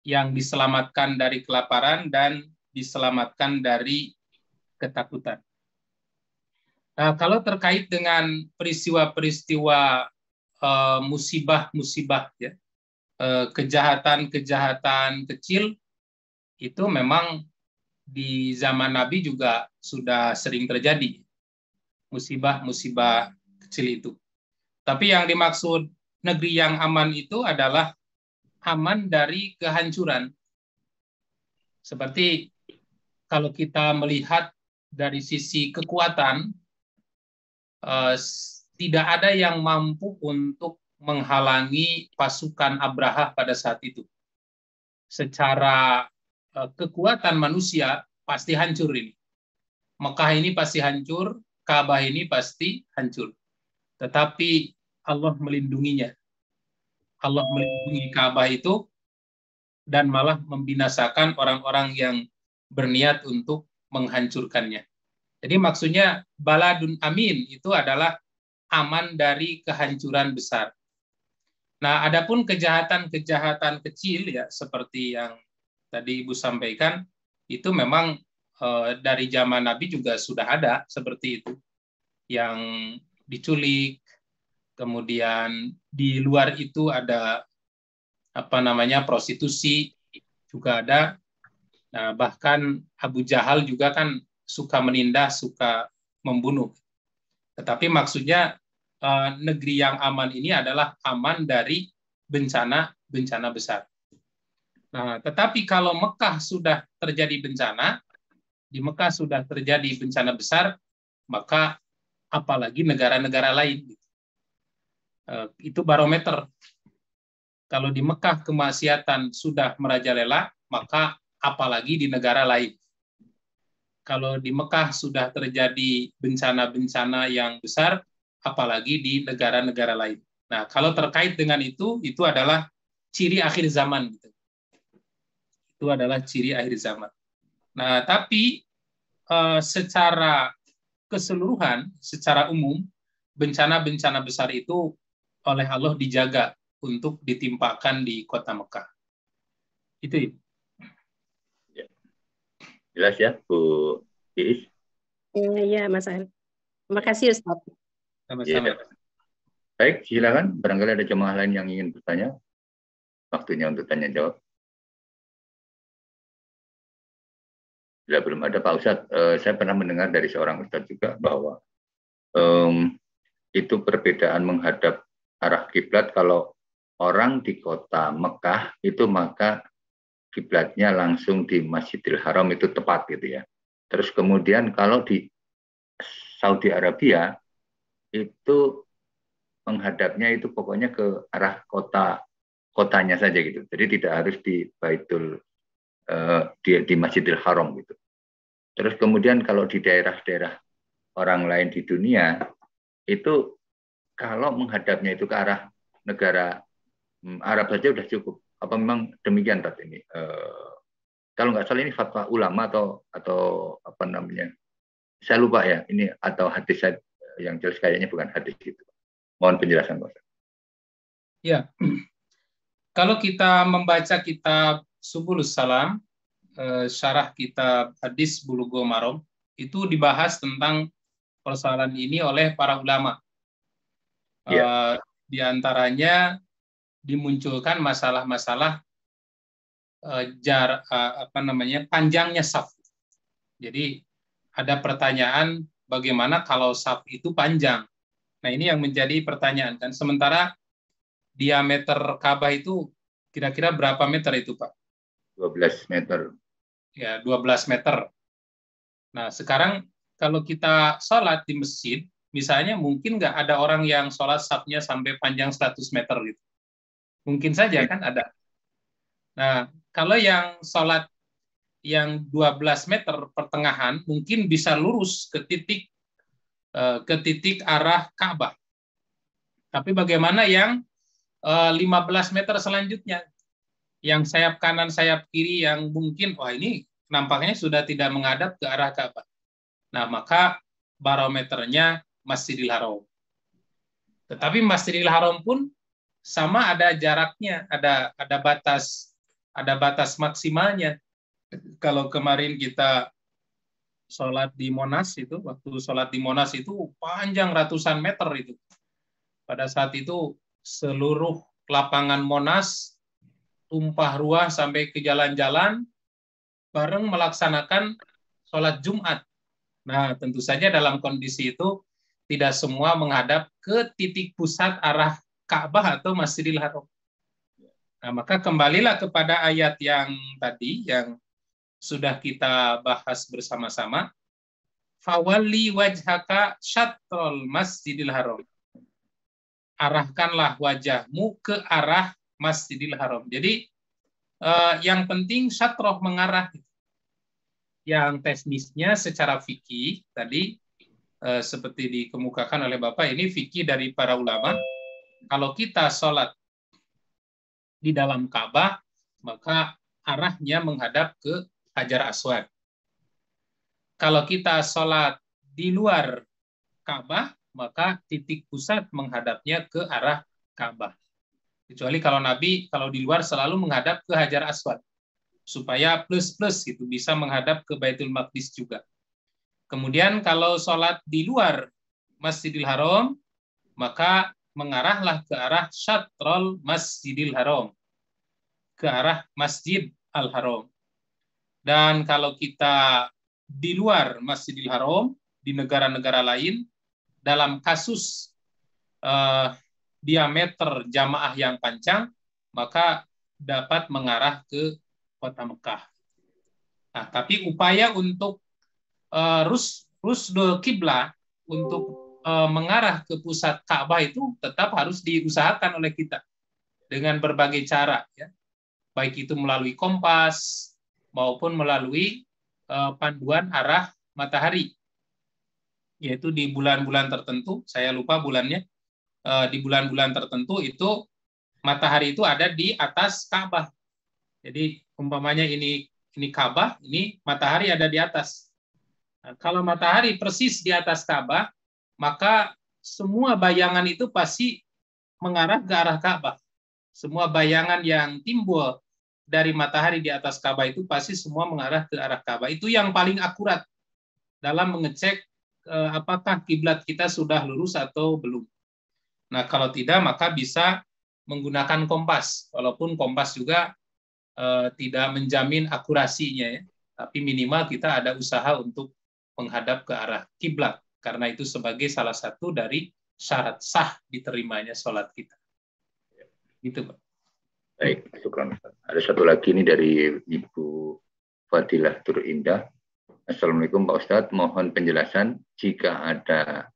yang diselamatkan dari kelaparan dan diselamatkan dari ketakutan. Nah, kalau terkait dengan peristiwa-peristiwa musibah-musibah, ya, kejahatan-kejahatan kecil, itu memang di zaman Nabi juga sudah sering terjadi musibah-musibah kecil itu. Tapi yang dimaksud negeri yang aman itu adalah aman dari kehancuran. Seperti kalau kita melihat dari sisi kekuatan, tidak ada yang mampu untuk menghalangi pasukan Abraha pada saat itu. Secara kekuatan manusia pasti hancur ini. Mekah ini pasti hancur, Ka'bah ini pasti hancur. Tetapi Allah melindunginya. Allah melindungi Ka'bah itu dan malah membinasakan orang-orang yang berniat untuk menghancurkannya. Jadi maksudnya baladun amin itu adalah aman dari kehancuran besar. Nah, adapun kejahatan-kejahatan kecil ya seperti yang tadi Ibu sampaikan itu memang dari zaman Nabi juga sudah ada seperti itu. Yang diculik, kemudian di luar itu ada prostitusi juga ada. Nah, bahkan Abu Jahal juga kan suka menindas, suka membunuh. Tetapi maksudnya negeri yang aman ini adalah aman dari bencana besar. Nah, tetapi kalau Mekah sudah terjadi bencana, di Mekah sudah terjadi bencana besar, maka apalagi negara-negara lain. Itu barometer. Kalau di Mekah kemaksiatan sudah merajalela, maka apalagi di negara lain. Kalau di Mekah sudah terjadi bencana-bencana yang besar, apalagi di negara-negara lain. Nah, kalau terkait dengan itu adalah ciri akhir zaman. Itu adalah ciri akhir zaman. Nah, tapi secara keseluruhan, secara umum, bencana-bencana besar itu oleh Allah dijaga untuk ditimpakan di kota Mekah. Itu. Ya. Jelas ya, Bu Iis? Iya, Mas Ari. Terima kasih, Ustaz. Sama-sama. Ya. Baik, silakan. Barangkali ada jemaah lain yang ingin bertanya. Waktunya untuk tanya jawab. Bila belum ada, Pak Ustadz, saya pernah mendengar dari seorang Ustadz juga bahwa itu perbedaan menghadap arah kiblat. Kalau orang di kota Mekah itu maka kiblatnya langsung di Masjidil Haram, itu tepat gitu ya. Terus kemudian kalau di Saudi Arabia itu menghadapnya itu pokoknya ke arah kotanya saja gitu. Jadi tidak harus di Baitul di Masjidil Haram gitu. Terus kemudian kalau di daerah-daerah orang lain di dunia itu kalau menghadapnya itu ke arah negara Arab saja sudah cukup. Apa memang demikian Pak ini? Kalau nggak salah ini fatwa ulama atau apa namanya? Saya lupa ya ini, atau hadis yang jelas kayaknya bukan hadis itu. Mohon penjelasan Pak. Ya, kalau kita membaca kitab Subulus Salam, syarah kitab hadis Bulughul Maram, itu dibahas tentang persoalan ini oleh para ulama. Di antaranya dimunculkan masalah-masalah panjangnya saf. Jadi ada pertanyaan bagaimana kalau saf itu panjang. Nah, ini yang menjadi pertanyaan kan. Sementara diameter Ka'bah itu kira-kira berapa meter itu, Pak? 12 meter. Ya, 12 meter. Nah, sekarang kalau kita sholat di masjid, misalnya mungkin nggak ada orang yang sholat safnya sampai panjang 100 meter gitu. Mungkin saja kan ada. Nah, kalau yang sholat yang 12 meter pertengahan mungkin bisa lurus ke titik arah Ka'bah. Tapi bagaimana yang 15 meter selanjutnya? Yang sayap kanan, sayap kiri yang mungkin, wah ini nampaknya sudah tidak menghadap ke arah Ka'bah. Nah, maka barometernya Masjidil Haram. Tetapi Masjidil Haram pun sama ada jaraknya, ada batas maksimalnya. Kalau kemarin kita sholat di Monas itu, waktu sholat di Monas itu panjang ratusan meter itu. Pada saat itu seluruh lapangan Monas tumpah ruah sampai ke jalan-jalan bareng melaksanakan sholat Jumat. Nah, tentu saja dalam kondisi itu tidak semua menghadap ke titik pusat arah Ka'bah atau Masjidil Haram. Nah, maka kembalilah kepada ayat yang tadi yang sudah kita bahas bersama-sama. Fawalli wajhaka syatrul Masjidil Haram. Arahkanlah wajahmu ke arah Masjidil Haram. Jadi yang penting syatroh, mengarah. Yang teknisnya secara fikih tadi seperti dikemukakan oleh Bapak, ini fikih dari para ulama. Kalau kita sholat di dalam Ka'bah, maka arahnya menghadap ke Hajar Aswad. Kalau kita sholat di luar Ka'bah, maka titik pusat menghadapnya ke arah Ka'bah. Kecuali kalau Nabi, kalau di luar selalu menghadap ke Hajar Aswad. Supaya plus-plus gitu, bisa menghadap ke Baitul Maqdis juga. Kemudian kalau sholat di luar Masjidil Haram, maka mengarahlah ke arah Syatrul Masjidil Haram, ke arah Masjid Al-Haram. Dan kalau kita di luar Masjidil Haram, di negara-negara lain, dalam kasus diameter jamaah yang panjang, maka dapat mengarah ke kota Mekah. Nah, tapi upaya untuk rusdul kiblah, untuk mengarah ke pusat Ka'bah itu tetap harus diusahakan oleh kita dengan berbagai cara, ya. Baik itu melalui kompas maupun melalui panduan arah matahari, yaitu di bulan-bulan tertentu, saya lupa bulannya, di bulan-bulan tertentu itu matahari itu ada di atas Ka'bah. Jadi umpamanya ini Ka'bah, ini matahari ada di atas. Nah, kalau matahari persis di atas Ka'bah, maka semua bayangan itu pasti mengarah ke arah Ka'bah. Semua bayangan yang timbul dari matahari di atas Ka'bah itu pasti semua mengarah ke arah Ka'bah. Itu yang paling akurat dalam mengecek apakah kiblat kita sudah lurus atau belum. Nah, kalau tidak maka bisa menggunakan kompas. Walaupun kompas juga tidak menjamin akurasinya, ya. Tapi minimal kita ada usaha untuk menghadap ke arah kiblat. Karena itu sebagai salah satu dari syarat sah diterimanya sholat kita. Gitu, Pak. Baik, syukran. Ada satu lagi ini dari Ibu Fadilah Tur Indah. Assalamualaikum Pak Ustadz, mohon penjelasan jika ada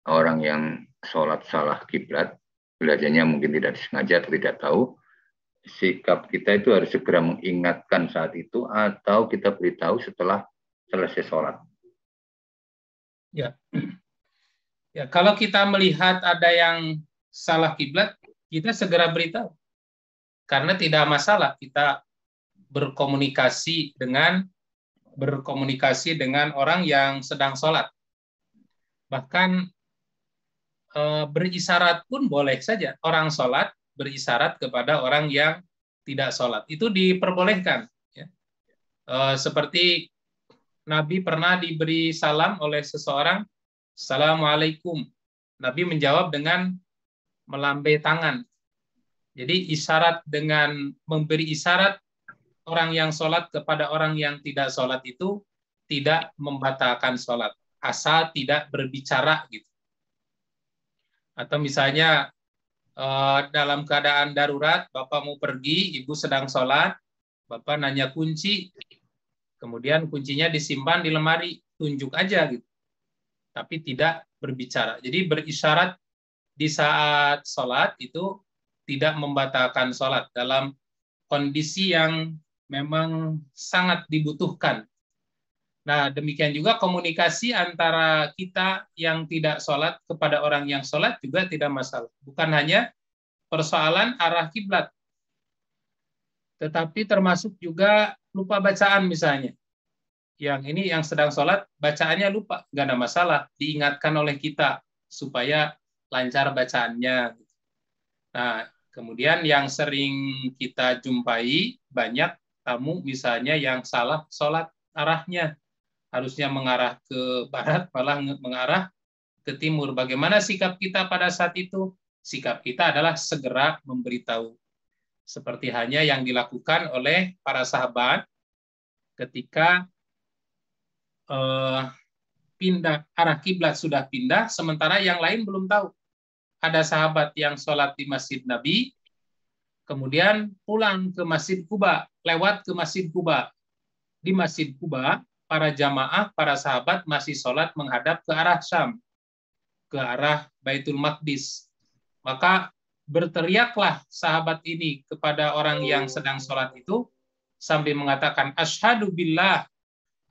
orang yang sholat salah kiblat, belajarnya mungkin tidak disengaja atau tidak tahu, sikap kita itu harus segera mengingatkan saat itu atau kita beritahu setelah selesai sholat. Ya. Ya, kalau kita melihat ada yang salah kiblat, kita segera beritahu. Karena tidak masalah kita berkomunikasi dengan orang yang sedang sholat. Bahkan berisyarat pun boleh saja. Orang sholat berisyarat kepada orang yang tidak sholat. Itu diperbolehkan. Ya. Seperti Nabi pernah diberi salam oleh seseorang, Assalamualaikum. Nabi menjawab dengan melambai tangan. Jadi isyarat dengan memberi isyarat orang yang sholat kepada orang yang tidak sholat itu tidak membatalkan sholat, asal tidak berbicara gitu. Atau misalnya dalam keadaan darurat, Bapak mau pergi, Ibu sedang sholat, Bapak nanya kunci, kemudian kuncinya disimpan di lemari, tunjuk aja gitu. Tapi tidak berbicara. Jadi berisyarat di saat sholat itu tidak membatalkan sholat dalam kondisi yang memang sangat dibutuhkan. Nah, demikian juga komunikasi antara kita yang tidak sholat kepada orang yang sholat juga tidak masalah. Bukan hanya persoalan arah kiblat, tetapi termasuk juga lupa bacaan misalnya. Yang ini yang sedang sholat, bacaannya lupa, nggak ada masalah. Diingatkan oleh kita supaya lancar bacaannya. Nah, kemudian yang sering kita jumpai, banyak tamu misalnya yang salah sholat arahnya. Harusnya mengarah ke barat, malah mengarah ke timur. Bagaimana sikap kita pada saat itu? Sikap kita adalah segera memberitahu. Seperti hanya yang dilakukan oleh para sahabat ketika pindah arah kiblat sudah pindah, sementara yang lain belum tahu. Ada sahabat yang sholat di Masjid Nabi, kemudian pulang ke Masjid Quba, lewat ke Masjid Quba. Di Masjid Quba, para jamaah, para sahabat masih sholat menghadap ke arah Syam, ke arah Baitul Maqdis. Maka berteriaklah sahabat ini kepada orang yang sedang sholat itu, sambil mengatakan, Asyhadu billah,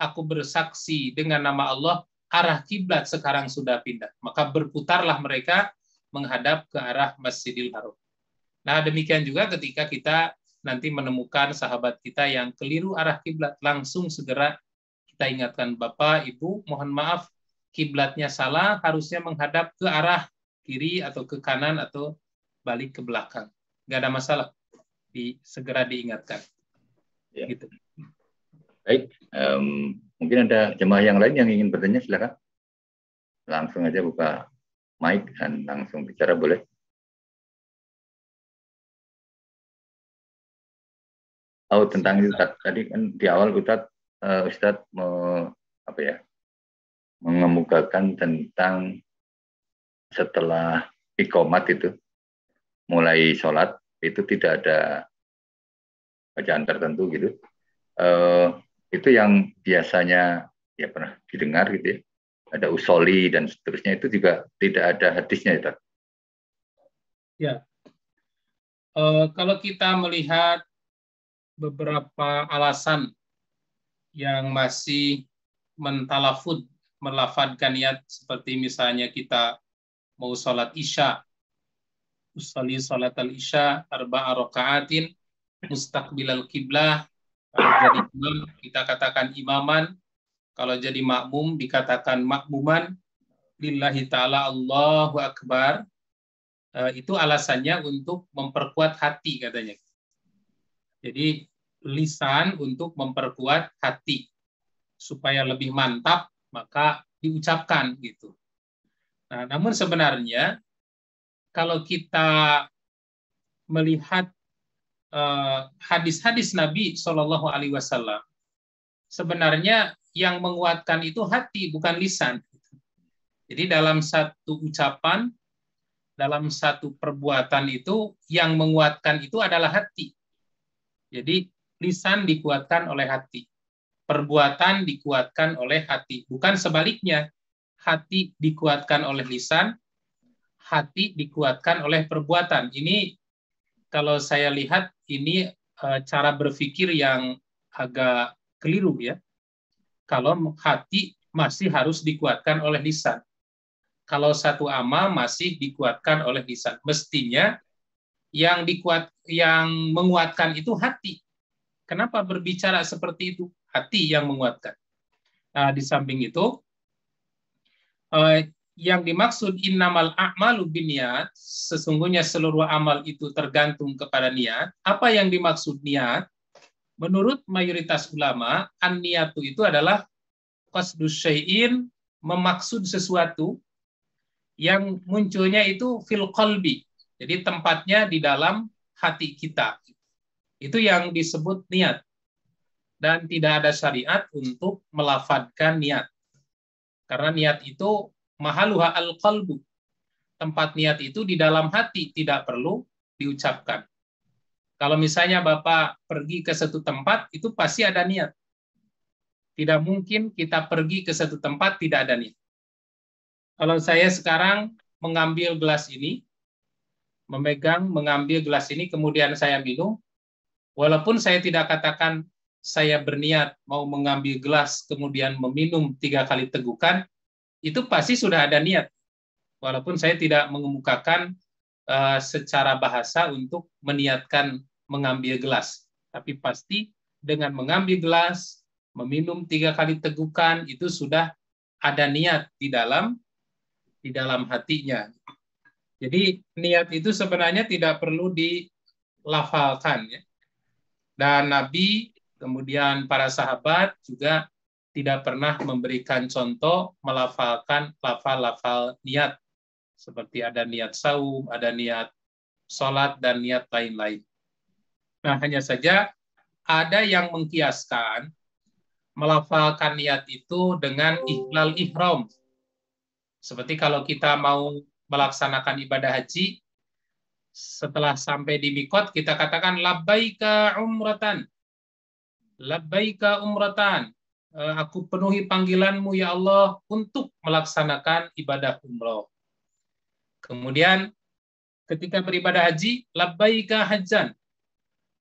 aku bersaksi dengan nama Allah, arah kiblat sekarang sudah pindah. Maka berputarlah mereka menghadap ke arah Masjidil Haram. Nah, demikian juga ketika kita nanti menemukan sahabat kita yang keliru arah kiblat, langsung segera kita ingatkan, Bapak, Ibu, mohon maaf, kiblatnya salah, harusnya menghadap ke arah kiri atau ke kanan atau balik ke belakang. Nggak ada masalah, segera diingatkan. Ya. Gitu. Baik, mungkin ada jemaah yang lain yang ingin bertanya, silakan. Langsung aja buka mic dan langsung bicara, boleh. Oh, tentang itu tadi kan di awal Ustadz mengemukakan tentang setelah iqomat itu mulai sholat itu tidak ada bacaan tertentu gitu. Itu yang biasanya ya pernah didengar gitu ya. Ada usoli dan seterusnya, itu juga tidak ada hadisnya itu. Ya. Kalau kita melihat beberapa alasan yang masih melafadkan niat, seperti misalnya kita mau sholat isya, usolli sholat al-isya arba'a raka'atin mustaqbilal kiblah. Kalau jadi imam kita katakan imaman, kalau jadi makmum dikatakan makmuman, lillahi ta'ala Allahu akbar. Itu alasannya untuk memperkuat hati katanya. Jadi lisan untuk memperkuat hati supaya lebih mantap, maka diucapkan gitu. Nah, namun sebenarnya kalau kita melihat hadis-hadis Nabi Shallallahu Alaihi Wasallam, sebenarnya yang menguatkan itu hati, bukan lisan. Jadi dalam satu ucapan, dalam satu perbuatan itu yang menguatkan itu adalah hati. Jadi lisan dikuatkan oleh hati, perbuatan dikuatkan oleh hati, bukan sebaliknya. Hati dikuatkan oleh lisan, hati dikuatkan oleh perbuatan. Ini kalau saya lihat ini cara berpikir yang agak keliru ya. Kalau hati masih harus dikuatkan oleh lisan. Kalau satu amal masih dikuatkan oleh lisan. Mestinya yang menguatkan itu hati. Kenapa berbicara seperti itu? Hati yang menguatkan. Nah, di samping itu, yang dimaksud innamal a'malu binniyat, sesungguhnya seluruh amal itu tergantung kepada niat. Apa yang dimaksud niat? Menurut mayoritas ulama, an-niyatu itu adalah qasdus syai'in, memaksud sesuatu yang munculnya itu fil qalbi. Jadi tempatnya di dalam hati kita. Itu yang disebut niat. Dan tidak ada syariat untuk melafadkan niat. Karena niat itu mahaluha al-qalbu. Tempat niat itu di dalam hati, tidak perlu diucapkan. Kalau misalnya Bapak pergi ke satu tempat, itu pasti ada niat. Tidak mungkin kita pergi ke satu tempat tidak ada niat. Kalau saya sekarang mengambil gelas ini, mengambil gelas ini, kemudian saya minum, walaupun saya tidak katakan saya berniat mau mengambil gelas, kemudian meminum 3 kali tegukan, itu pasti sudah ada niat. Walaupun saya tidak mengemukakan secara bahasa untuk meniatkan mengambil gelas. Tapi pasti dengan mengambil gelas, meminum 3 kali tegukan, itu sudah ada niat di dalam hatinya. Jadi niat itu sebenarnya tidak perlu dilafalkan. Ya. Dan Nabi, kemudian para sahabat juga tidak pernah memberikan contoh melafalkan lafal-lafal niat. Seperti ada niat saum, ada niat sholat, dan niat lain-lain. Nah, hanya saja ada yang mengkiaskan melafalkan niat itu dengan ihlal ihram. Seperti kalau kita mau melaksanakan ibadah haji, setelah sampai di mikot, kita katakan labbaika umratan. Labbaika umratan. Aku penuhi panggilanmu ya Allah untuk melaksanakan ibadah umroh. Kemudian ketika beribadah haji, labbaika hajjan.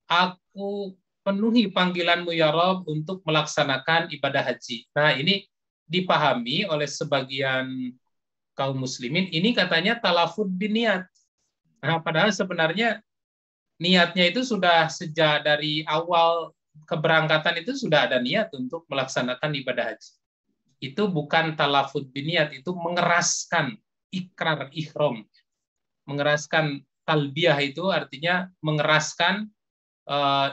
Aku penuhi panggilanmu ya Rabb untuk melaksanakan ibadah haji. Nah, ini dipahami oleh sebagian kaum muslimin, ini katanya talafud biniat. Nah, padahal sebenarnya niatnya itu sudah sejak dari awal keberangkatan itu sudah ada niat untuk melaksanakan ibadah haji. Itu bukan talafud biniat, itu mengeraskan ikrar ihram. Mengeraskan talbiyah itu artinya mengeraskan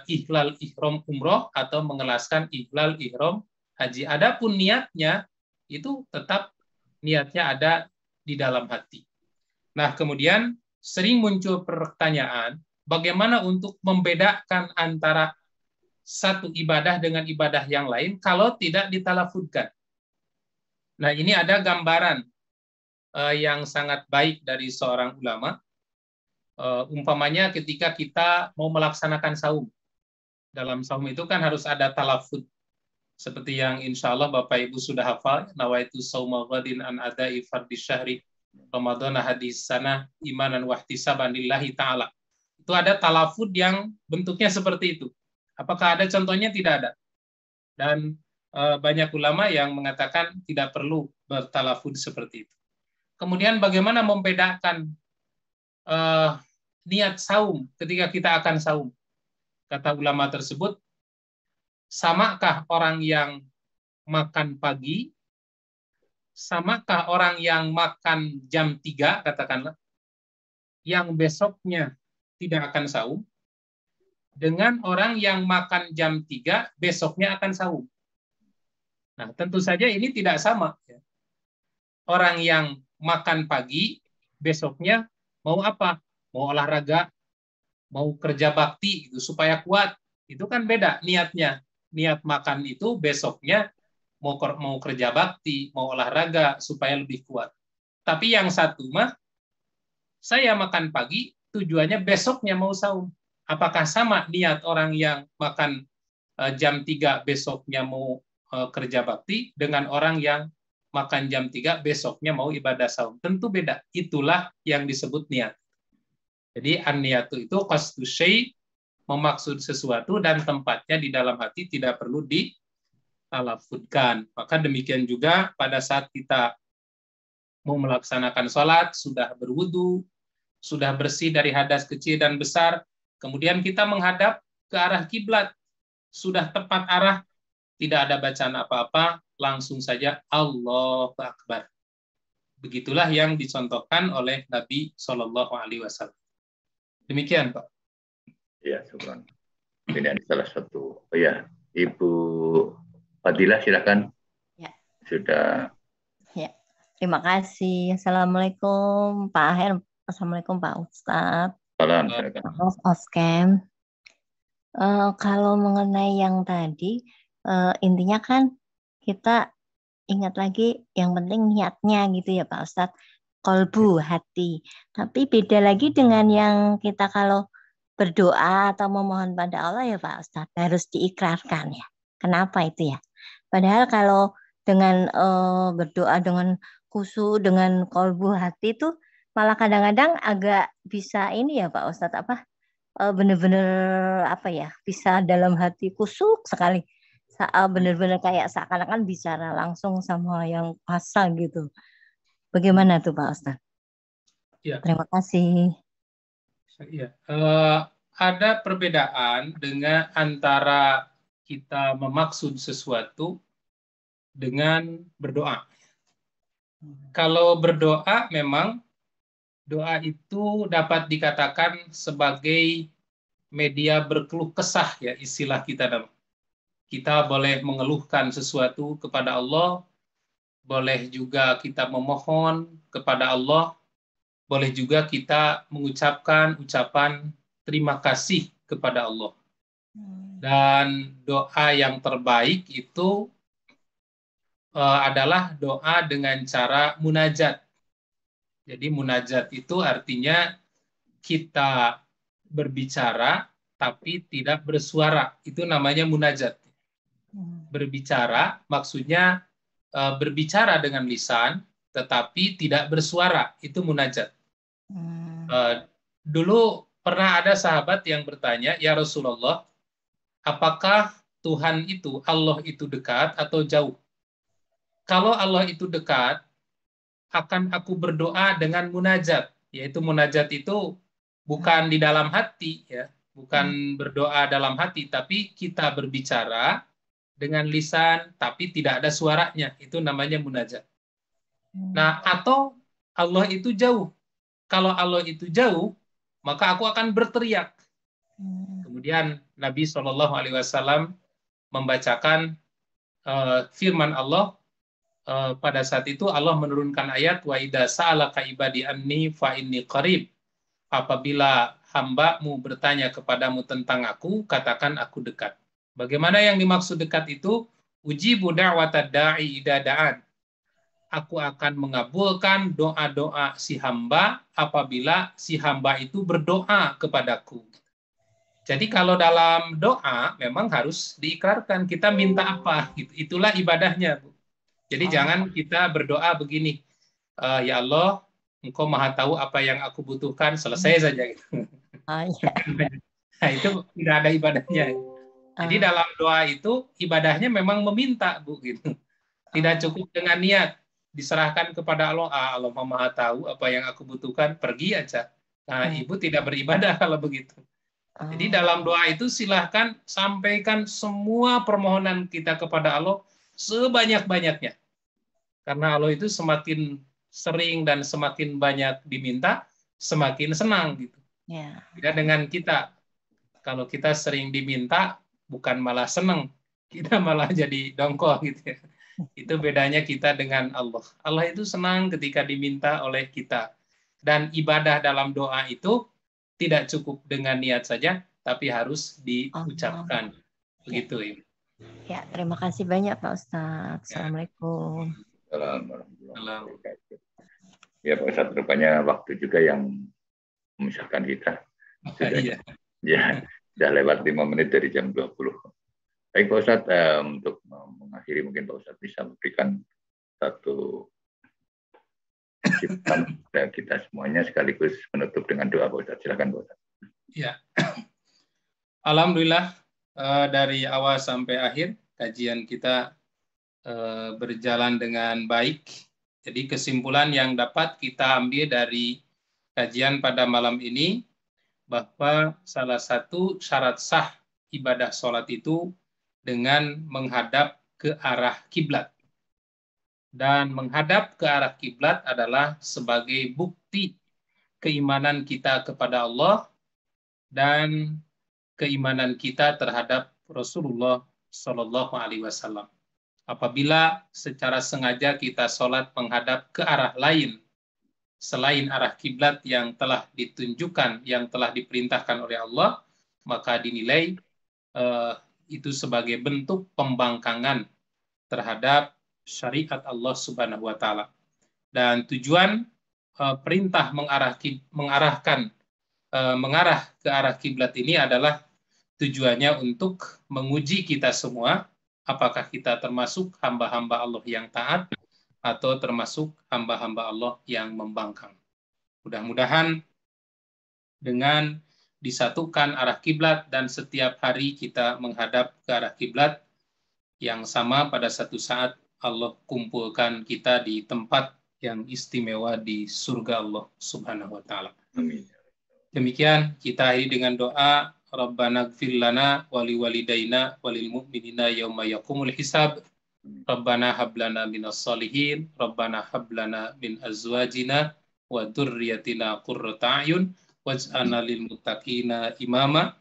ihlal ihram umroh atau mengeraskan ihlal ihram haji. Adapun niatnya itu tetap niatnya ada di dalam hati. Nah, kemudian sering muncul pertanyaan, bagaimana untuk membedakan antara satu ibadah dengan ibadah yang lain kalau tidak ditalafudkan? Nah, ini ada gambaran yang sangat baik dari seorang ulama. Umpamanya ketika kita mau melaksanakan saum. Dalam saum itu kan harus ada talafud. Seperti yang insya Allah Bapak Ibu sudah hafal, nawaitu sauma ghadin an adai fardhi syahri Ramadan hadis sana imanan wahtisaban lillahi ta'ala. Itu ada talafud yang bentuknya seperti itu. Apakah ada contohnya? Tidak ada. Dan banyak ulama yang mengatakan tidak perlu bertalafud seperti itu. Kemudian bagaimana membedakan niat saum ketika kita akan saum? Kata ulama tersebut, samakah orang yang makan pagi, samakah orang yang makan jam 3, katakanlah, yang besoknya tidak akan saum, dengan orang yang makan jam 3, besoknya akan saum. Nah, tentu saja ini tidak sama. Orang yang makan pagi, besoknya mau apa? Mau olahraga, mau kerja bakti gitu, supaya kuat. Itu kan beda niatnya. Niat makan itu besoknya mau kerja bakti, mau olahraga supaya lebih kuat. Tapi yang satu mah, saya makan pagi, tujuannya besoknya mau saum. Apakah sama niat orang yang makan jam 3 besoknya mau kerja bakti dengan orang yang makan jam 3 besoknya mau ibadah saum? Tentu beda. Itulah yang disebut niat. Jadi an-niyatu itu qasdu syai', memaksud sesuatu dan tempatnya di dalam hati, tidak perlu ditalafudkan. Maka demikian juga pada saat kita mau melaksanakan sholat, sudah berwudu, sudah bersih dari hadas kecil dan besar, kemudian kita menghadap ke arah kiblat, sudah tepat arah, tidak ada bacaan apa-apa, langsung saja Allahu Akbar. Begitulah yang dicontohkan oleh Nabi Shallallahu Alaihi Wasallam. Demikian, Pak. Ya, syukran. Ini ada salah satu. Oh ya, Ibu Fadilah, silakan. Ya. Sudah. Ya, terima kasih. Assalamualaikum Pak Aher. Assalamualaikum Pak Ustadz. Salam, silakan. Mas Oskem. Kalau mengenai yang tadi, intinya kan kita ingat lagi yang penting niatnya gitu ya Pak Ustadz. Kolbu, hati. Tapi beda lagi dengan yang kita kalau berdoa atau memohon pada Allah ya Pak Ustadz, harus diikrarkan ya. Kenapa itu ya? Padahal kalau dengan berdoa dengan khusyuk, dengan kolbu hati itu malah kadang-kadang agak bisa ini ya Pak Ustadz, benar-benar bisa dalam hati khusyuk sekali. Benar-benar kayak seakan-akan bicara langsung sama yang kuasa gitu. Bagaimana tuh Pak Ustadz? Ya. Terima kasih. Ya. Ada perbedaan dengan antara kita memaksud sesuatu dengan berdoa. Kalau berdoa memang doa itu dapat dikatakan sebagai media berkeluh kesah ya, istilah kita. Kita boleh mengeluhkan sesuatu kepada Allah, boleh juga kita memohon kepada Allah, boleh juga kita mengucapkan ucapan terima kasih kepada Allah. Dan doa yang terbaik itu adalah doa dengan cara munajat. Jadi munajat itu artinya kita berbicara tapi tidak bersuara. Itu namanya munajat. Berbicara maksudnya berbicara dengan lisan tetapi tidak bersuara. Itu munajat. Dulu pernah ada sahabat yang bertanya, ya Rasulullah, apakah Tuhan itu, Allah itu dekat atau jauh? Kalau Allah itu dekat, akan aku berdoa dengan munajat. Yaitu munajat itu bukan di dalam hati ya, bukan berdoa dalam hati, tapi kita berbicara dengan lisan tapi tidak ada suaranya, itu namanya munajat. Nah, atau Allah itu jauh. Kalau Allah itu jauh, maka aku akan berteriak. Kemudian Nabi SAW membacakan firman Allah. Pada saat itu Allah menurunkan ayat wa idza sa'alaka ibadi anni fa inni qarib. Apabila hambamu bertanya kepadamu tentang aku, katakan aku dekat. Bagaimana yang dimaksud dekat itu? Ujibu da'watad da'i idza da'an. Aku akan mengabulkan doa-doa si hamba apabila si hamba itu berdoa kepadaku. Jadi kalau dalam doa memang harus diikrarkan kita minta apa, itulah ibadahnya, Bu. Jadi jangan kita berdoa begini, ya Allah, Engkau Maha tahu apa yang aku butuhkan, selesai saja. Nah, itu tidak ada ibadahnya. Jadi dalam doa itu ibadahnya memang meminta, Bu, gitu. Tidak cukup dengan niat, diserahkan kepada Allah. Allah Maha tahu apa yang aku butuhkan, pergi aja. Nah, Ibu tidak beribadah kalau begitu. Jadi dalam doa itu silahkan sampaikan semua permohonan kita kepada Allah sebanyak-banyaknya. Karena Allah itu semakin sering dan semakin banyak diminta, semakin senang gitu. Beda dengan kita. Kalau kita sering diminta, bukan malah senang, kita malah jadi dongkol gitu ya. Itu bedanya kita dengan Allah. Allah itu senang ketika diminta oleh kita. Dan ibadah dalam doa itu tidak cukup dengan niat saja, tapi harus diucapkan. Begitu, Ibu. Ya, terima kasih banyak Pak Ustadz. Assalamualaikum. Assalamualaikum. Ya Pak Ustadz, rupanya waktu juga yang memisahkan kita. Sudah lewat 5 menit dari jam 20. Baik Pak Ustadz, untuk mengakhiri mungkin Pak Ustadz bisa memberikan satu ciptaan kepada kita semuanya sekaligus menutup dengan doa Pak Ustadz. Silakan Pak Ustadz. Ya, alhamdulillah dari awal sampai akhir kajian kita berjalan dengan baik. Jadi kesimpulan yang dapat kita ambil dari kajian pada malam ini bahwa salah satu syarat sah ibadah sholat itu dengan menghadap ke arah kiblat. Dan menghadap ke arah kiblat adalah sebagai bukti keimanan kita kepada Allah dan keimanan kita terhadap Rasulullah Shallallahu Alaihi Wasallam. Apabila secara sengaja kita sholat menghadap ke arah lain selain arah kiblat yang telah ditunjukkan, yang telah diperintahkan oleh Allah, maka dinilai itu sebagai bentuk pembangkangan terhadap syariat Allah Subhanahu wa taala. Dan tujuan perintah mengarah ke arah kiblat ini adalah tujuannya untuk menguji kita semua apakah kita termasuk hamba-hamba Allah yang taat atau termasuk hamba-hamba Allah yang membangkang. Mudah-mudahan dengan disatukan arah kiblat dan setiap hari kita menghadap ke arah kiblat yang sama, pada satu saat Allah kumpulkan kita di tempat yang istimewa di surga Allah Subhanahu wa taala. Amin. Demikian kita akhiri dengan doa Rabbana ighfir lana wa liwalidayna walil mu'minina yauma yaqumul hisab. Rabbana hab lana minas solihin, Rabbana hab lana min azwajina wa dzurriyyatina qurrata a'yun waj'alna lil muttaqina imama.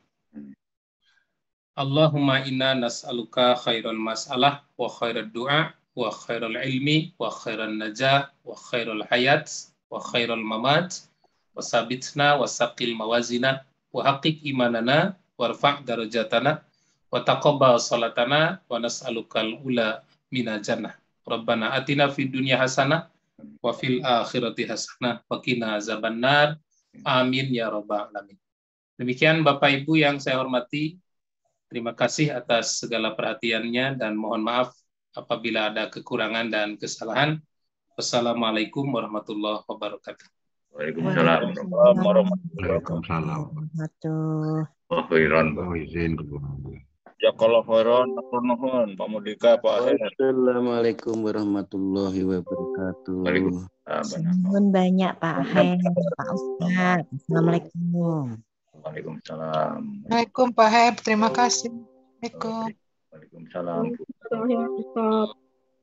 Allahumma inna nas'aluka khairal mas'alah wa khairal du'a wa khairal ilmi wa khairal najah wa khairal hayat wa khairal mamat wa sabitna wa saqil mawazina wa haqiq imanana warfa' darajatana wa taqabbal salatana wa nas'alukal ula minal jannah. Rabbana atina fid dunya hasanah wa fil akhirati hasanah wa qina azabannar. Amin ya rabbal alamin. Demikian Bapak Ibu yang saya hormati, terima kasih atas segala perhatiannya dan mohon maaf apabila ada kekurangan dan kesalahan. Wassalamualaikum warahmatullahi wabarakatuh. Waalaikumsalam warahmatullahi wabarakatuh. Wabarakatuh. Khairan. izin Jazakallahu khairan, matur nuwun, Pak Mudika, Pak Her. Wassalamualaikum warahmatullahi wabarakatuh. Nuwun banyak Pak Her, Pak Ustadz. Assalamualaikum. Waalaikumsalam. Waalaikumsalam Pak Heb, terima kasih. Assalamualaikum. Waalaikumsalam. Ya, Ustaz.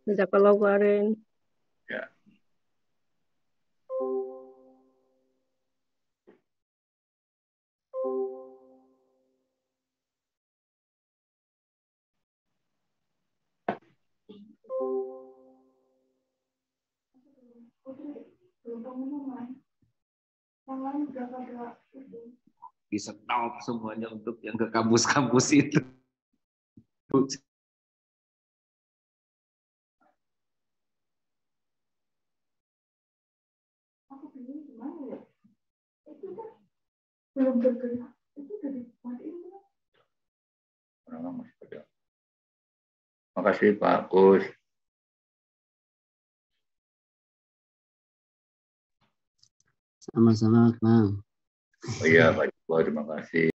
Jazakallahu khairan. Ya. Di stop semuanya untuk yang ke kampus-kampus itu. Belum bergerak. Itu udah dimatiin. Orang masih pada. Makasih Pak Kus. Sama-sama, Kang. Oh iya, Pak Joko, terima kasih.